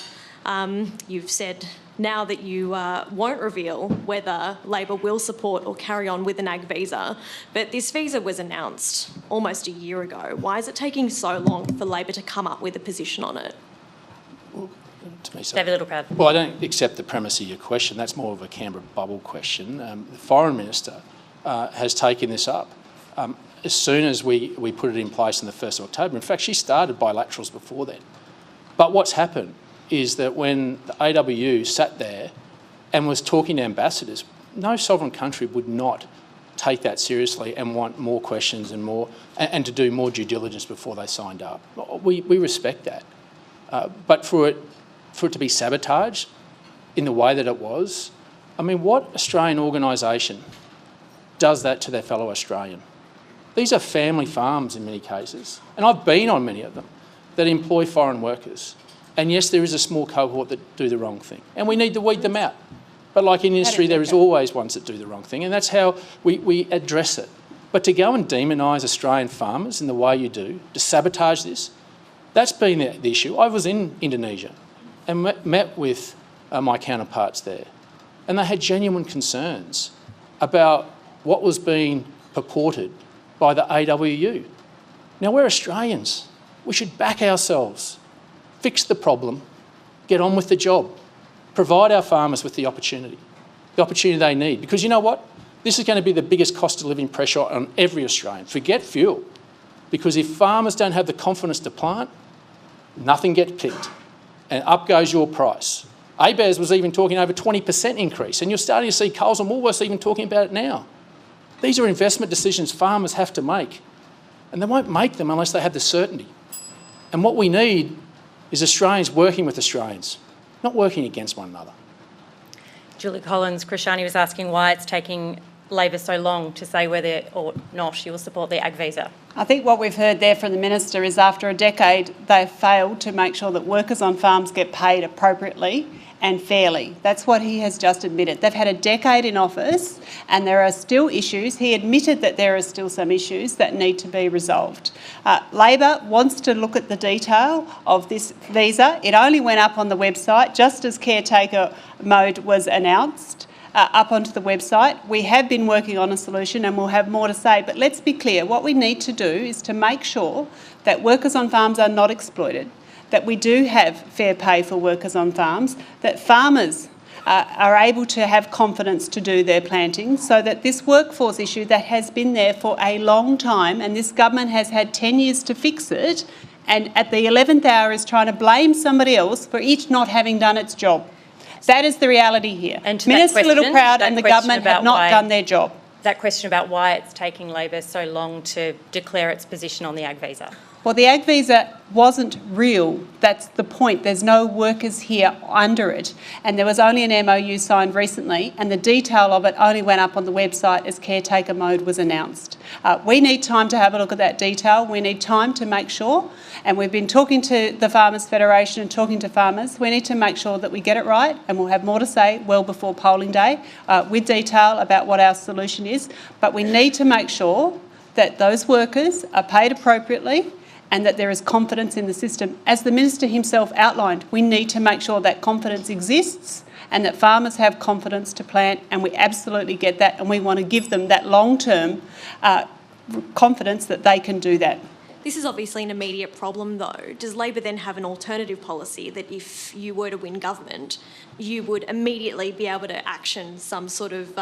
you've said now that you won't reveal whether Labor will support or carry on with an ag visa, but this visa was announced almost a year ago. Why is it taking so long for Labor to come up with a position on it? David Littleproud. Well, I don't accept the premise of your question. That's more of a Canberra bubble question. The Foreign Minister has taken this up as soon as we put it in place on the 1st of October. In fact, she started bilaterals before then. But what's happened is that when the AWU sat there and was talking to ambassadors, no sovereign country would not take that seriously and want more questions and to do more due diligence before they signed up. We respect that. But for it to be sabotaged in the way that it was, I mean, what Australian organisation does that to their fellow Australian? These are family farms in many cases, and I've been on many of them, that employ foreign workers. And yes, there is a small cohort that do the wrong thing, and we need to weed them out. But like in industry, there is always ones that do the wrong thing, and that's how we address it. But to go and demonise Australian farmers in the way you do, to sabotage this, that's been the issue. I was in Indonesia and met with my counterparts there, and they had genuine concerns about what was being purported by the AWU. Now, we're Australians. We should back ourselves, fix the problem, get on with the job, provide our farmers with the opportunity they need. Because you know what? This is going to be the biggest cost of living pressure on every Australian. Forget fuel. Because if farmers don't have the confidence to plant, nothing gets picked, and up goes your price. ABARES was even talking over 20% increase, and you're starting to see Coles and Woolworths even talking about it now. These are investment decisions farmers have to make, and they won't make them unless they have the certainty. And what we need is Australians working with Australians, not working against one another. Julie Collins, Krishani was asking why it's taking Labor so long to say whether or not she will support the ag visa. I think what we've heard there from the Minister is after a decade they've failed to make sure that workers on farms get paid appropriately and fairly. That's what he has just admitted. They've had a decade in office and there are still issues. He admitted that there are still some issues that need to be resolved. Labor wants to look at the detail of this visa. It only went up on the website just as caretaker mode was announced. Up onto the website. We have been working on a solution and we'll have more to say, but let's be clear, what we need to do is to make sure that workers on farms are not exploited, that we do have fair pay for workers on farms, that farmers are able to have confidence to do their planting, so that this workforce issue that has been there for a long time, and this government has had 10 years to fix it, and at the 11th hour is trying to blame somebody else for it not having done its job. That is the reality here. And to Minister that question, Littleproud and the government have not done their job. That question about why it's taking Labor so long to declare its position on the ag visa. Well, the ag visa wasn't real. That's the point. There's no workers here under it. And there was only an MOU signed recently, and the detail of it only went up on the website as caretaker mode was announced. We need time to have a look at that detail. We need time to make sure, and we've been talking to the Farmers Federation and talking to farmers. We need to make sure that we get it right, and we'll have more to say well before polling day with detail about what our solution is. But we need to make sure that those workers are paid appropriately and that there is confidence in the system. As the Minister himself outlined, we need to make sure that confidence exists and that farmers have confidence to plant, and we absolutely get that, and we want to give them that long-term confidence that they can do that. This is obviously an immediate problem, though. Does Labor then have an alternative policy that if you were to win government, you would immediately be able to action some sort of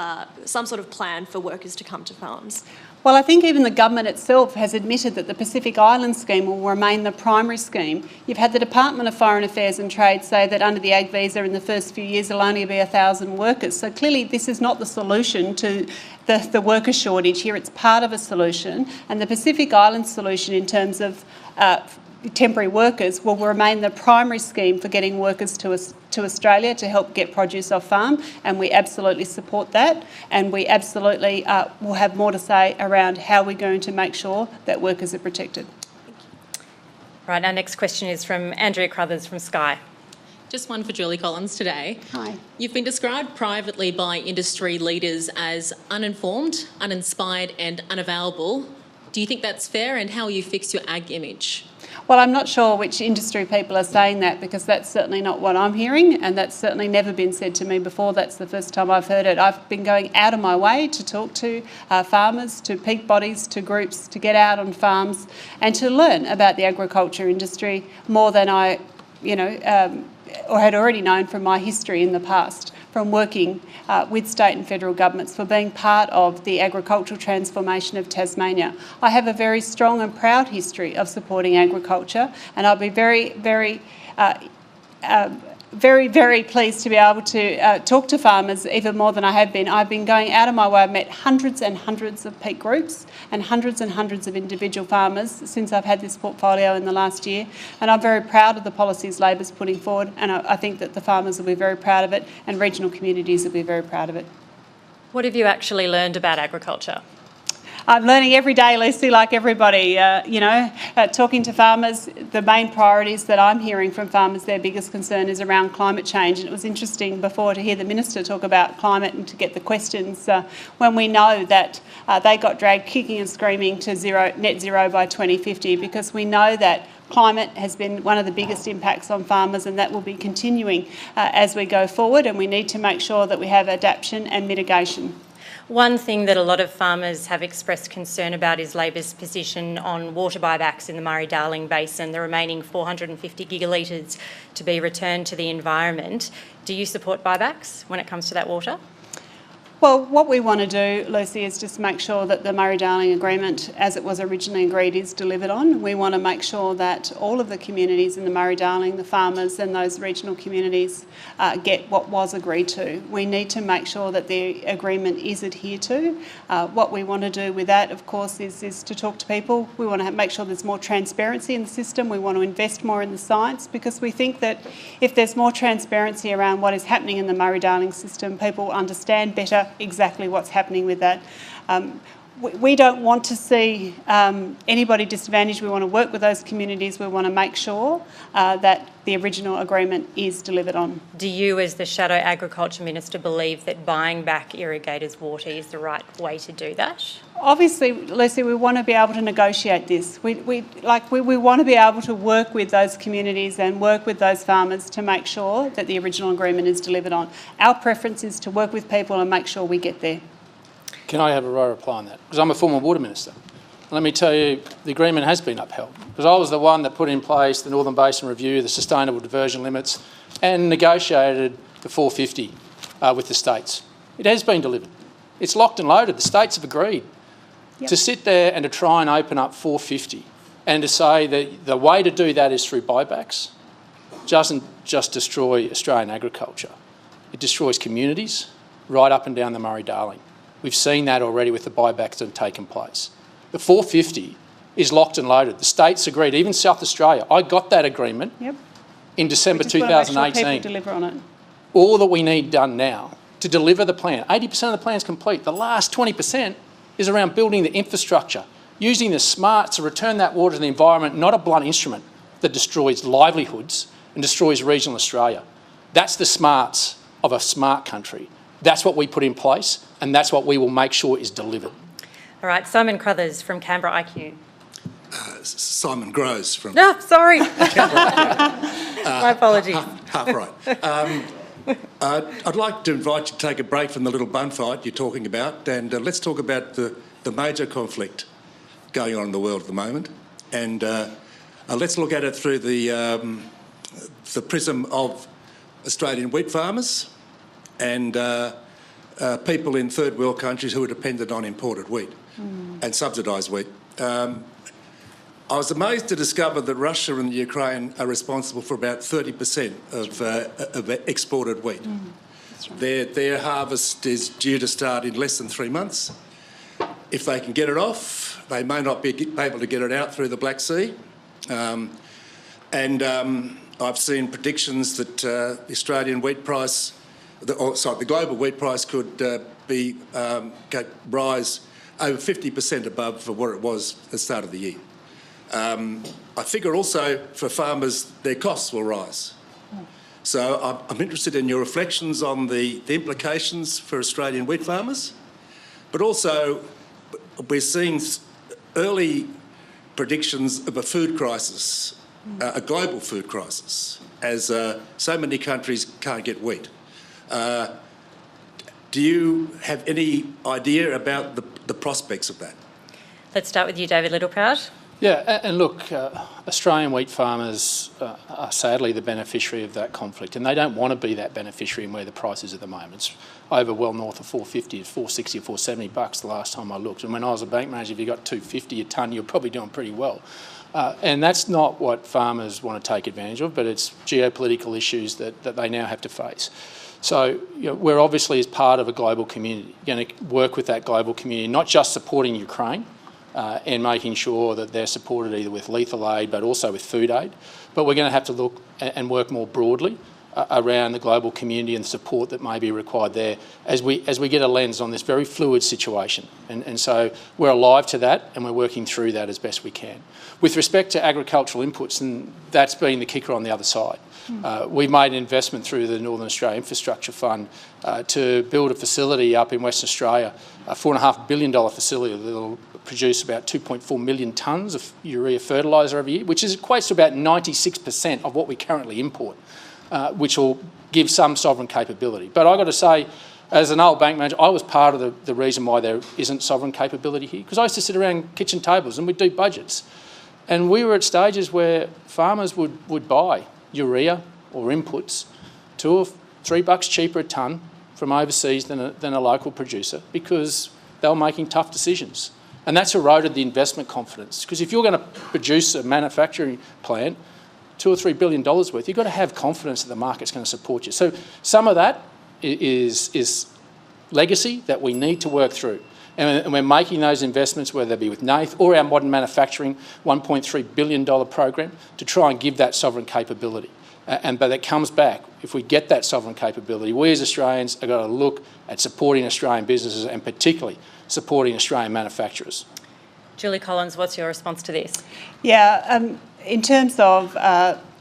plan for workers to come to farms? Well, I think even the government itself has admitted that the Pacific Islands scheme will remain the primary scheme. You've had the Department of Foreign Affairs and Trade say that under the ag visa in the first few years there'll only be 1,000 workers. So clearly this is not the solution to the worker shortage here. It's part of a solution. And the Pacific Islands solution in terms of temporary workers will remain the primary scheme for getting workers to Australia to help get produce off farm, and we absolutely support that, and we absolutely will have more to say around how we're going to make sure that workers are protected. Right, our next question is from Andrea Crothers from Sky. Just one for Julie Collins today. Hi. You've been described privately by industry leaders as uninformed, uninspired and unavailable. Do you think that's fair, and how will you fix your ag image? Well, I'm not sure which industry people are saying that, because that's certainly not what I'm hearing, and that's certainly never been said to me before. That's the first time I've heard it. I've been going out of my way to talk to farmers, to peak bodies, to groups, to get out on farms and to learn about the agriculture industry more than I, or had already known from my history in the past, from working with state and federal governments, for being part of the agricultural transformation of Tasmania. I have a very strong and proud history of supporting agriculture, and I'll be very, very very, very pleased to be able to talk to farmers even more than I have been. I've been going out of my way. I've met hundreds and hundreds of peak groups and hundreds of individual farmers since I've had this portfolio in the last year. And I'm very proud of the policies Labor's putting forward, and I think that the farmers will be very proud of it and regional communities will be very proud of it. What have you actually learned about agriculture? I'm learning every day, Lucy, like everybody. Talking to farmers, the main priorities that I'm hearing from farmers, their biggest concern is around climate change. And it was interesting before to hear the Minister talk about climate and to get the questions when we know that they got dragged kicking and screaming to net zero by 2050, because we know that climate has been one of the biggest impacts on farmers, and that will be continuing as we go forward, and we need to make sure that we have adaptation and mitigation. One thing that a lot of farmers have expressed concern about is Labor's position on water buybacks in the Murray-Darling Basin, the remaining 450 gigalitres to be returned to the environment. Do you support buybacks when it comes to that water? Well, what we want to do, Lucy, is just make sure that the Murray-Darling Agreement, as it was originally agreed, is delivered on. We want to make sure that all of the communities in the Murray-Darling, the farmers and those regional communities get what was agreed to. We need to make sure that the agreement is adhered to. What we want to do with that, of course, is to talk to people. We want to make sure there's more transparency in the system. We want to invest more in the science, because we think that if there's more transparency around what is happening in the Murray-Darling system, people understand better exactly what's happening with that. We don't want to see anybody disadvantaged. We want to work with those communities. We want to make sure that the original agreement is delivered on. Do you, as the Shadow Agriculture Minister, believe that buying back irrigators' water is the right way to do that? Obviously, Lucy, we want to be able to negotiate this. We want to be able to work with those communities and work with those farmers to make sure that the original agreement is delivered on. Our preference is to work with people and make sure we get there. Can I have a reply on that? Because I'm a former water minister. Let me tell you, the agreement has been upheld, because I was the one that put in place the Northern Basin Review, the sustainable diversion limits, and negotiated the 450 with the states. It has been delivered. It's locked and loaded. The states have agreed. Yep. To sit there and to try and open up 450 and to say that the way to do that is through buybacks doesn't just destroy Australian agriculture. It destroys communities right up and down the Murray-Darling. We've seen that already with the buybacks that have taken place. The 450 is locked and loaded. The states agreed, even South Australia. I got that agreement in December 2018. Want to make sure people deliver on it. All that we need done now to deliver the plan, 80% of the plan is complete. The last 20% is around building the infrastructure, using the smarts to return that water to the environment, not a blunt instrument that destroys livelihoods and destroys regional Australia. That's the smarts of a smart country. That's what we put in place, and that's what we will make sure is delivered. All right, Simon Crothers from Canberra IQ. Simon Groves from... No, sorry. My apologies. Half right. I'd like to invite you to take a break from the little bun fight you're talking about, and let's talk about the major conflict going on in the world at the moment, and let's look at it through the prism of Australian wheat farmers and people in third world countries who are dependent on imported wheat and subsidised wheat. I was amazed to discover that Russia and the Ukraine are responsible for about 30% of exported wheat. Right. Their harvest is due to start in less than 3 months. If they can get it off, they may not be able to get it out through the Black Sea. I've seen predictions that the Australian wheat price, the global wheat price could rise over 50% above what it was at the start of the year. I figure also for farmers, their costs will rise. So I'm interested in your reflections on the implications for Australian wheat farmers, but also we're seeing early predictions of a food crisis, a global food crisis, as so many countries can't get wheat. Do you have any idea about the prospects of that? Let's start with you, David Littleproud. Yeah, and look, Australian wheat farmers are sadly the beneficiary of that conflict, and they don't want to be that beneficiary in where the price is at the moment. It's over well north of $450, $460 or $470 the last time I looked. And when I was a bank manager, if you got $250 a tonne, you're probably doing pretty well. And that's not what farmers want to take advantage of, but it's geopolitical issues that they now have to face. So we're obviously, as part of a global community, going to work with that global community, not just supporting Ukraine and making sure that they're supported either with lethal aid but also with food aid, but we're going to have to look and work more broadly around the global community and the support that may be required there as we get a lens on this very fluid situation. And so we're alive to that and we're working through that as best we can. With respect to agricultural inputs, and that's been the kicker on the other side. We've made an investment through the Northern Australia Infrastructure Fund to build a facility up in Western Australia, a $4.5 billion facility that will produce about 2.4 million tonnes of urea fertiliser every year, which equates to about 96% of what we currently import, which will give some sovereign capability. But I've got to say, as an old bank manager, I was part of the reason why there isn't sovereign capability here, because I used to sit around kitchen tables and we'd do budgets. And we were at stages where farmers would buy urea or inputs $2 or $3 cheaper a tonne from overseas than a local producer because they were making tough decisions. And that's eroded the investment confidence. Because if you're going to produce a manufacturing plant, $2 or $3 billion worth, you've got to have confidence that the market's going to support you. So some of that is legacy that we need to work through. And we're making those investments, whether they be with NAIF or our modern manufacturing $1.3 billion program, to try and give that sovereign capability. But it comes back. If we get that sovereign capability, we as Australians have got to look at supporting Australian businesses and particularly supporting Australian manufacturers. Julie Collins, what's your response to this? Yeah, in terms of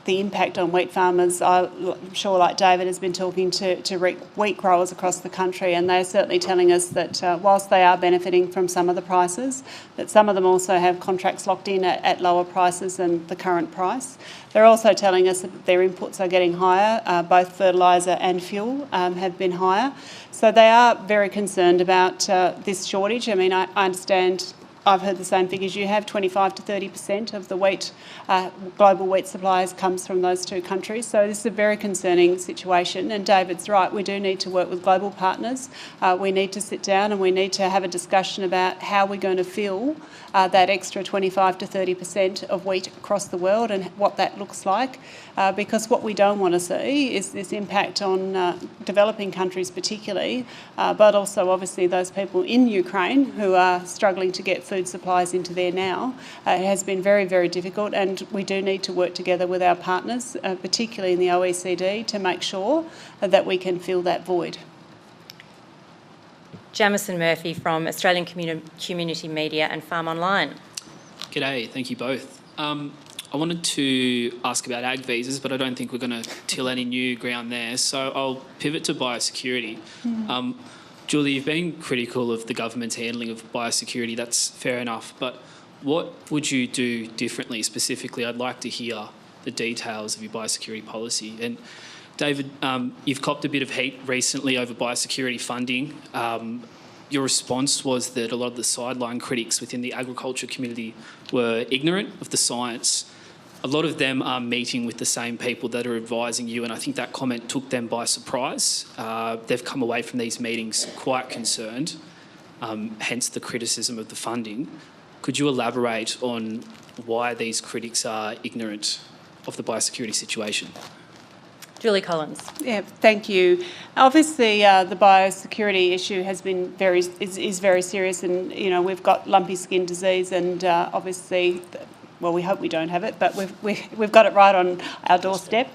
the impact on wheat farmers, I'm sure, like David, has been talking to wheat growers across the country, and they're certainly telling us that whilst they are benefiting from some of the prices, that some of them also have contracts locked in at lower prices than the current price. They're also telling us that their inputs are getting higher, both fertiliser and fuel have been higher. So they are very concerned about this shortage. I mean, I understand, I've heard the same figures you have, 25 to 30% of the wheat, global wheat supplies comes from those two countries. So this is a very concerning situation, and David's right, we do need to work with global partners. We need to sit down and we need to have a discussion about how we're going to fill that extra 25 to 30% of wheat across the world and what that looks like, because what we don't want to see is this impact on developing countries particularly, but also obviously those people in Ukraine who are struggling to get food supplies into there now. It has been very, very difficult, and we do need to work together with our partners, particularly in the OECD, to make sure that we can fill that void. Jamison Murphy from Australian Community Media and Farm Online. G'day, thank you both. I wanted to ask about ag visas, but I don't think we're going to till any new ground there, so I'll pivot to biosecurity. Julie, you've been critical of the government's handling of biosecurity, that's fair enough, but what would you do differently? Specifically, I'd like to hear the details of your biosecurity policy. And David, you've copped a bit of heat recently over biosecurity funding. Your response was that a lot of the sideline critics within the agriculture community were ignorant of the science. A lot of them are meeting with the same people that are advising you, and I think that comment took them by surprise. They've come away from these meetings quite concerned, hence the criticism of the funding. Could you elaborate on why these critics are ignorant of the biosecurity situation? Julie Collins. Yeah, thank you. Obviously, the biosecurity issue has been is very serious, and we've got lumpy skin disease, and obviously, well, we hope we don't have it, but we've got it right on our doorstep,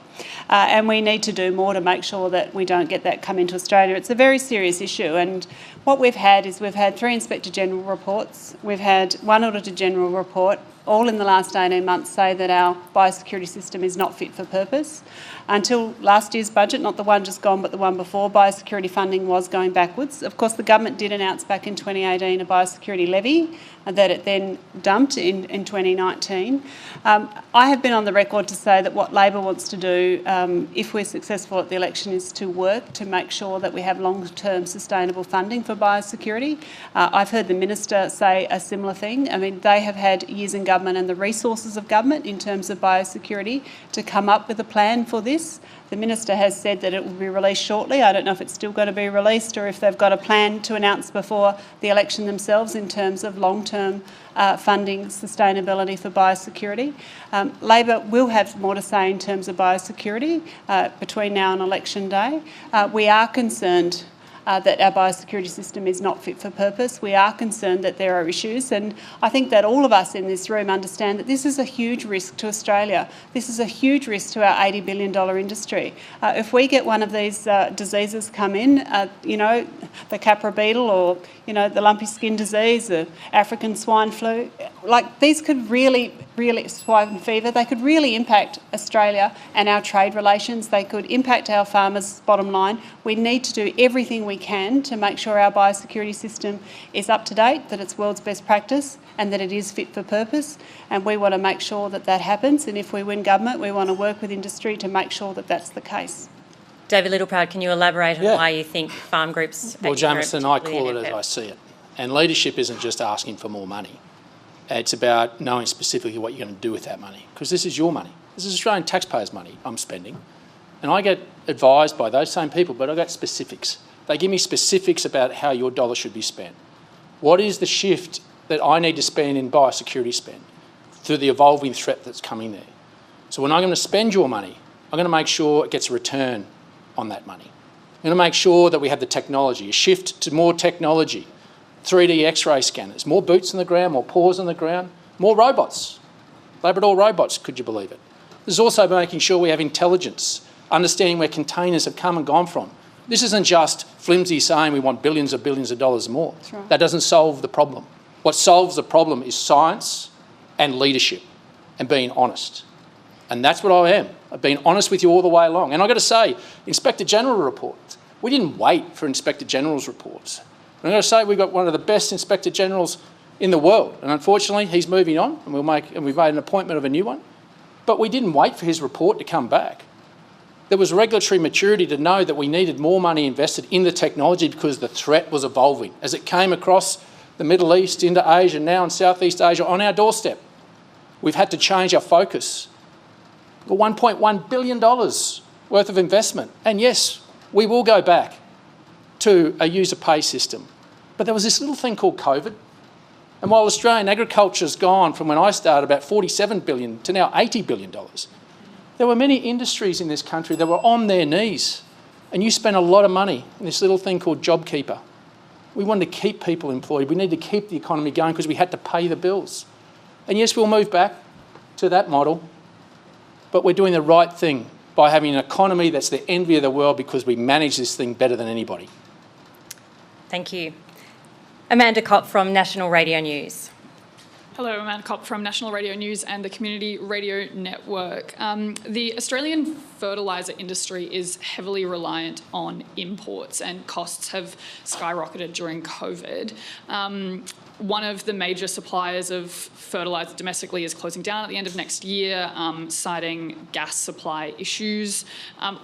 and we need to do more to make sure that we don't get that come into Australia. It's a very serious issue, and what we've had is we've had 3 Inspector General reports, we've had 1 Auditor General report, all in the last 18 months say that our biosecurity system is not fit for purpose. Until last year's budget, not the one just gone but the one before, biosecurity funding was going backwards. Of course, the government did announce back in 2018 a biosecurity levy that it then dumped in 2019. I have been on the record to say that what Labor wants to do to, if we're successful at the election, is to work to make sure that we have long-term sustainable funding for biosecurity. I've heard the Minister say a similar thing. I mean, they have had years in government and the resources of government in terms of biosecurity to come up with a plan for this. The Minister has said that it will be released shortly. I don't know if it's still going to be released or if they've got a plan to announce before the election themselves in terms of long-term funding sustainability for biosecurity. Labor will have more to say in terms of biosecurity between now and election day. We are concerned that our biosecurity system is not fit for purpose. We are concerned that there are issues, and I think that all of us in this room understand that this is a huge risk to Australia. This is a huge risk to our $80 billion industry. If we get one of these diseases come in, the Capra beetle or, the lumpy skin disease, the African swine flu, these could really swine fever, they could really impact Australia and our trade relations. They could impact our farmers' bottom line. We need to do everything we can to make sure our biosecurity system is up to date, that it's world's best practice and that it is fit for purpose. And we want to make sure that that happens. And if we win government, we want to work with industry to make sure that that's the case. David Littleproud, can you elaborate on why you think farm groups... Well, Jamison, I call it as I see it. And leadership isn't just asking for more money. It's about knowing specifically what you're going to do with that money, because this is your money. This is Australian taxpayers' money I'm spending. And I get advised by those same people, but I get specifics. They give me specifics about how your dollar should be spent. What is the shift that I need to spend in biosecurity spend through the evolving threat that's coming there? So when I'm going to spend your money, I'm going to make sure it gets a return on that money. I'm going to make sure that we have the technology, a shift to more technology, 3D X-ray scanners, more boots on the ground, more paws on the ground, more robots, Labrador robots, could you believe it? There's also making sure we have intelligence, understanding where containers have come and gone from. This isn't just flimsy saying we want billions of dollars more. That's right. That doesn't solve the problem. What solves the problem is science and leadership and being honest. And that's what I am. I've been honest with you all the way along. And I've got to say, Inspector General reports, we didn't wait for Inspector General's reports. And I've got to say we've got one of the best Inspector Generals in the world. And unfortunately, he's moving on and we've made an appointment of a new one. But we didn't wait for his report to come back. There was regulatory maturity to know that we needed more money invested in the technology because the threat was evolving. As it came across the Middle East, into Asia, now in Southeast Asia, on our doorstep, we've had to change our focus. $1.1 billion worth of investment. And yes, we will go back to a user pay system. But there was this little thing called COVID. And while Australian agriculture's gone from when I started about $47 billion to now $80 billion, there were many industries in this country that were on their knees. And you spent a lot of money in this little thing called JobKeeper. We wanted to keep people employed. We need to keep the economy going because we had to pay the bills. And yes, we'll move back to that model, but we're doing the right thing by having an economy that's the envy of the world because we manage this thing better than anybody. Thank you. Amanda Kopp from National Radio News. Hello, Amanda Kopp from National Radio News and the Community Radio Network. The Australian fertiliser industry is heavily reliant on imports and costs have skyrocketed during COVID. One of the major suppliers of fertiliser domestically is closing down at the end of next year, citing gas supply issues.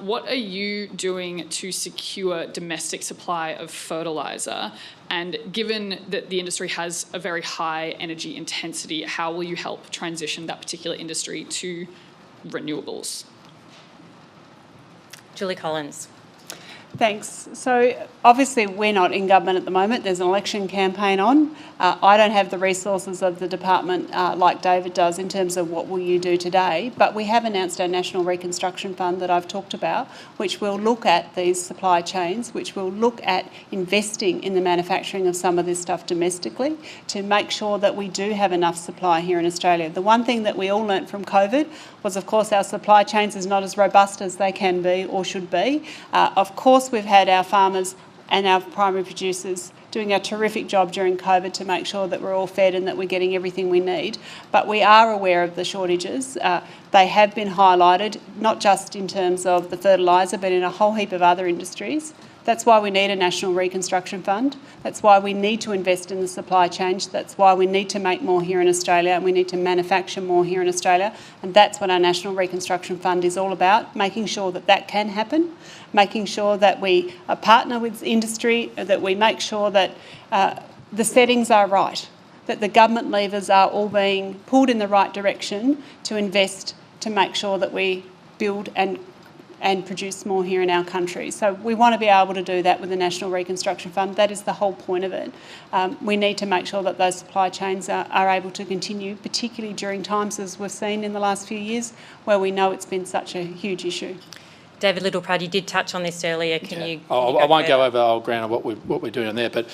What are you doing to secure domestic supply of fertiliser? And given that the industry has a very high energy intensity, how will you help transition that particular industry to renewables? Julie Collins. Thanks. So obviously we're not in government at the moment. There's an election campaign on. I don't have the resources of the department like David does in terms of what will you do today, but we have announced our National Reconstruction Fund that I've talked about, which will look at these supply chains, which will look at investing in the manufacturing of some of this stuff domestically to make sure that we do have enough supply here in Australia. The one thing that we all learnt from COVID was, of course, our supply chains is not as robust as they can be or should be. Of course, we've had our farmers and our primary producers doing a terrific job during COVID to make sure that we're all fed and that we're getting everything we need. But we are aware of the shortages. They have been highlighted, not just in terms of the fertiliser, but in a whole heap of other industries. That's why we need a national reconstruction fund. That's why we need to invest in the supply chain. That's why we need to make more here in Australia, and we need to manufacture more here in Australia. And that's what our National Reconstruction Fund is all about, making sure that that can happen, making sure that we partner with industry, that we make sure that the settings are right, that the government levers are all being pulled in the right direction to invest, to make sure that we build and produce more here in our country. So we want to be able to do that with the National Reconstruction Fund. That is the whole point of it. We need to make sure that those supply chains are able to continue, particularly during times as we've seen in the last few years, where we know it's been such a huge issue. David Littleproud, you did touch on this earlier. Can you I won't go over old ground of what we're doing there, but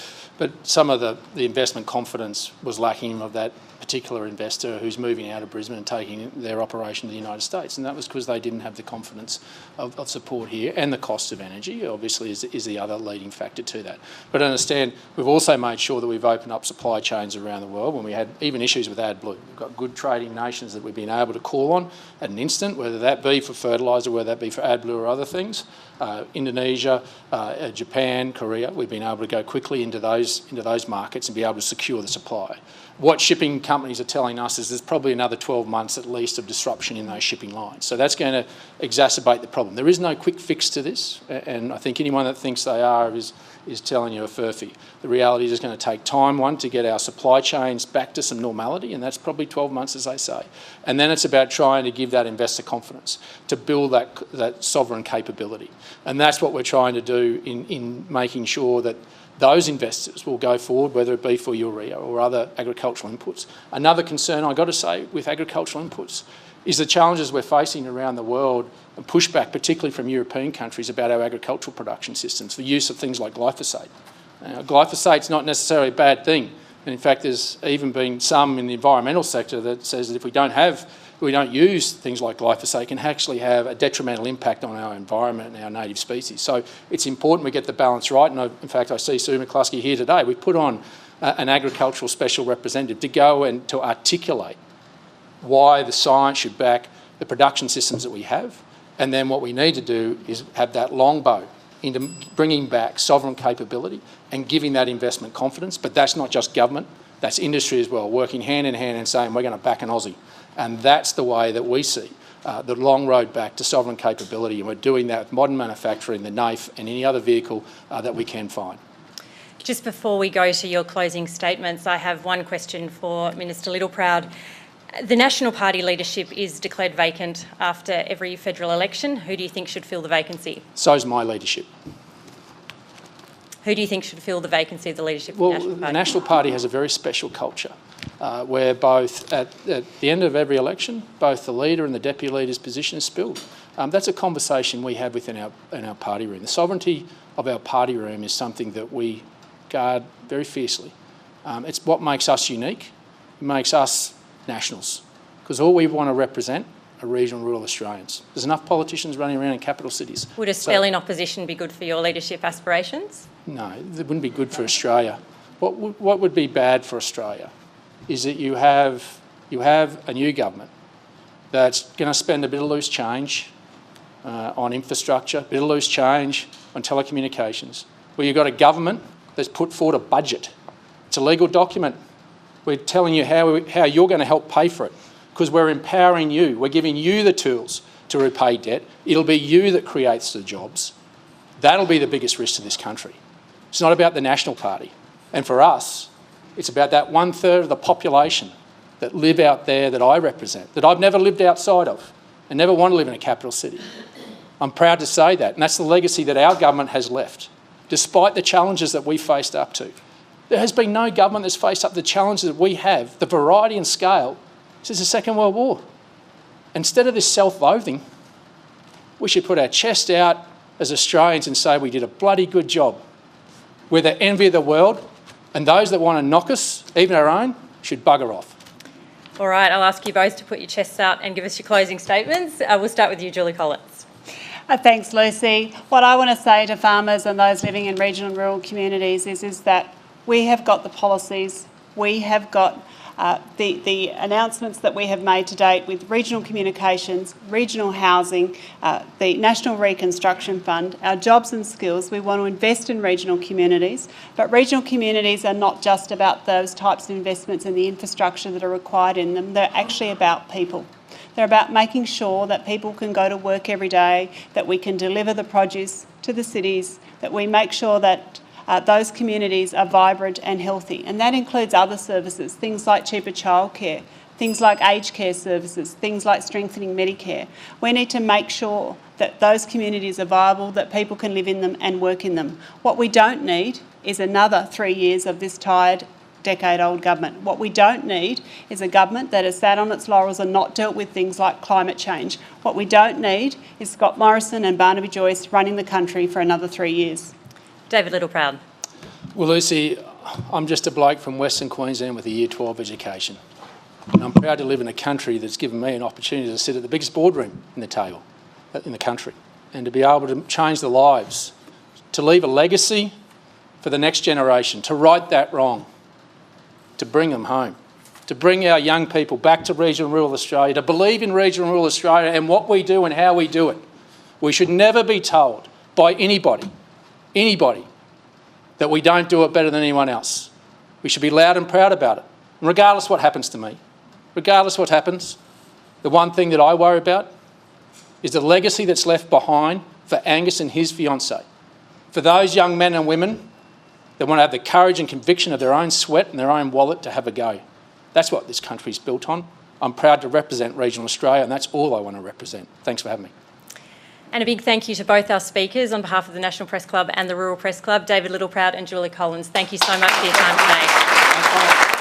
some of the investment confidence was lacking of that particular investor who's moving out of Brisbane and taking their operation to the United States, and that was because they didn't have the confidence of support here, and the cost of energy obviously is the other leading factor to that. But understand, we've also made sure that we've opened up supply chains around the world when we had even issues with AdBlue. We've got good trading nations that we've been able to call on at an instant, whether that be for fertiliser, whether that be for AdBlue or other things. Indonesia, Japan, Korea, we've been able to go quickly into those markets and be able to secure the supply. What shipping companies are telling us is there's probably another 12 months at least of disruption in those shipping lines. So that's going to exacerbate the problem. There is no quick fix to this, and I think anyone that thinks they are is telling you a furphy. The reality is it's going to take time, one, to get our supply chains back to some normality, and that's probably 12 months, as they say. And then it's about trying to give that investor confidence, to build that sovereign capability. And that's what we're trying to do in making sure that those investors will go forward, whether it be for urea or other agricultural inputs. Another concern, I've got to say, with agricultural inputs is the challenges we're facing around the world and pushback, particularly from European countries, about our agricultural production systems, the use of things like glyphosate. Glyphosate's not necessarily a bad thing. And in fact, there's even been some in the environmental sector that says that if we don't use things like glyphosate, it can actually have a detrimental impact on our environment and our native species. So it's important we get the balance right. And in fact, I see Sue McCluskey here today. We put on an agricultural special representative to go and to articulate why the science should back the production systems that we have. And then what we need to do is have that long bow into bringing back sovereign capability and giving that investment confidence. But that's not just government, that's industry as well, working hand in hand and saying we're going to back an Aussie. And that's the way that we see the long road back to sovereign capability, and we're doing that with modern manufacturing, the NAIF and any other vehicle that we can find. Just before we go to your closing statements, I have one question for Minister Littleproud. The National Party leadership is declared vacant after every federal election. Who do you think should fill the vacancy? So's my leadership. Who do you think should fill the vacancy of the leadership Well, of the National Party? The National Party has a very special culture where both at the end of every election, both the leader and the deputy leader's position is spilled. That's a conversation we have within our party room. The sovereignty of our party room is something that we guard very fiercely. It's what makes us unique. It makes us nationals, because all we want to represent are regional rural Australians. There's enough politicians running around in capital cities. Would a spell in opposition be good for your leadership aspirations? No, it wouldn't be good for Australia. What would be bad for Australia is that you have a new government that's going to spend a bit of loose change on infrastructure, a bit of loose change on telecommunications, where you've got a government that's put forward a budget. It's a legal document. We're telling you how you're going to help pay for it, because we're empowering you. We're giving you the tools to repay debt. It'll be you that creates the jobs. That'll be the biggest risk to this country. It's not about the National Party. And for us, it's about that 1/3 of the population that live out there that I represent, that I've never lived outside of and never want to live in a capital city. I'm proud to say that, and that's the legacy that our government has left, despite the challenges that we faced up to. There has been no government that's faced up to the challenges that we have, the variety and scale, since the Second World War. Instead of this self-loathing, we should put our chest out as Australians and say we did a bloody good job. We're the envy of the world, and those that want to knock us, even our own, should bugger off. All right, I'll ask you both to put your chests out and give us your closing statements. We'll start with you, Julie Collins. Thanks, Lucy. What I want to say to farmers and those living in regional and rural communities is that we have got the policies, we have got The announcements that we have made to date with regional communications, regional housing, the National Reconstruction Fund, our jobs and skills, we want to invest in regional communities, but regional communities are not just about those types of investments and the infrastructure that are required in them, they're actually about people. They're about making sure that people can go to work every day, that we can deliver the produce to the cities, that we make sure that those communities are vibrant and healthy. And that includes other services, things like cheaper childcare, things like aged care services, things like strengthening Medicare. We need to make sure that those communities are viable, that people can live in them and work in them. What we don't need is another 3 years of this tired, decade-old government. What we don't need is a government that has sat on its laurels and not dealt with things like climate change. What we don't need is Scott Morrison and Barnaby Joyce running the country for another 3 years. David Littleproud. Well, Lucy, I'm just a bloke from Western Queensland with a Year 12 education. And I'm proud to live in a country that's given me an opportunity to sit at the biggest boardroom in the country, and to be able to change the lives, to leave a legacy for the next generation, to right that wrong, to bring them home, to bring our young people back to regional and rural Australia, to believe in regional and rural Australia and what we do and how we do it. We should never be told by anybody, that we don't do it better than anyone else. We should be loud and proud about it. And regardless what happens to me, regardless what happens, the one thing that I worry about is the legacy that's left behind for Angus and his fiancée, for those young men and women that want to have the courage and conviction of their own sweat and their own wallet to have a go. That's what this country's built on. I'm proud to represent regional Australia, and that's all I want to represent. Thanks for having me. And a big thank you to both our speakers on behalf of the National Press Club and the Rural Press Club, David Littleproud and Julie Collins. Thank you so much for your time today.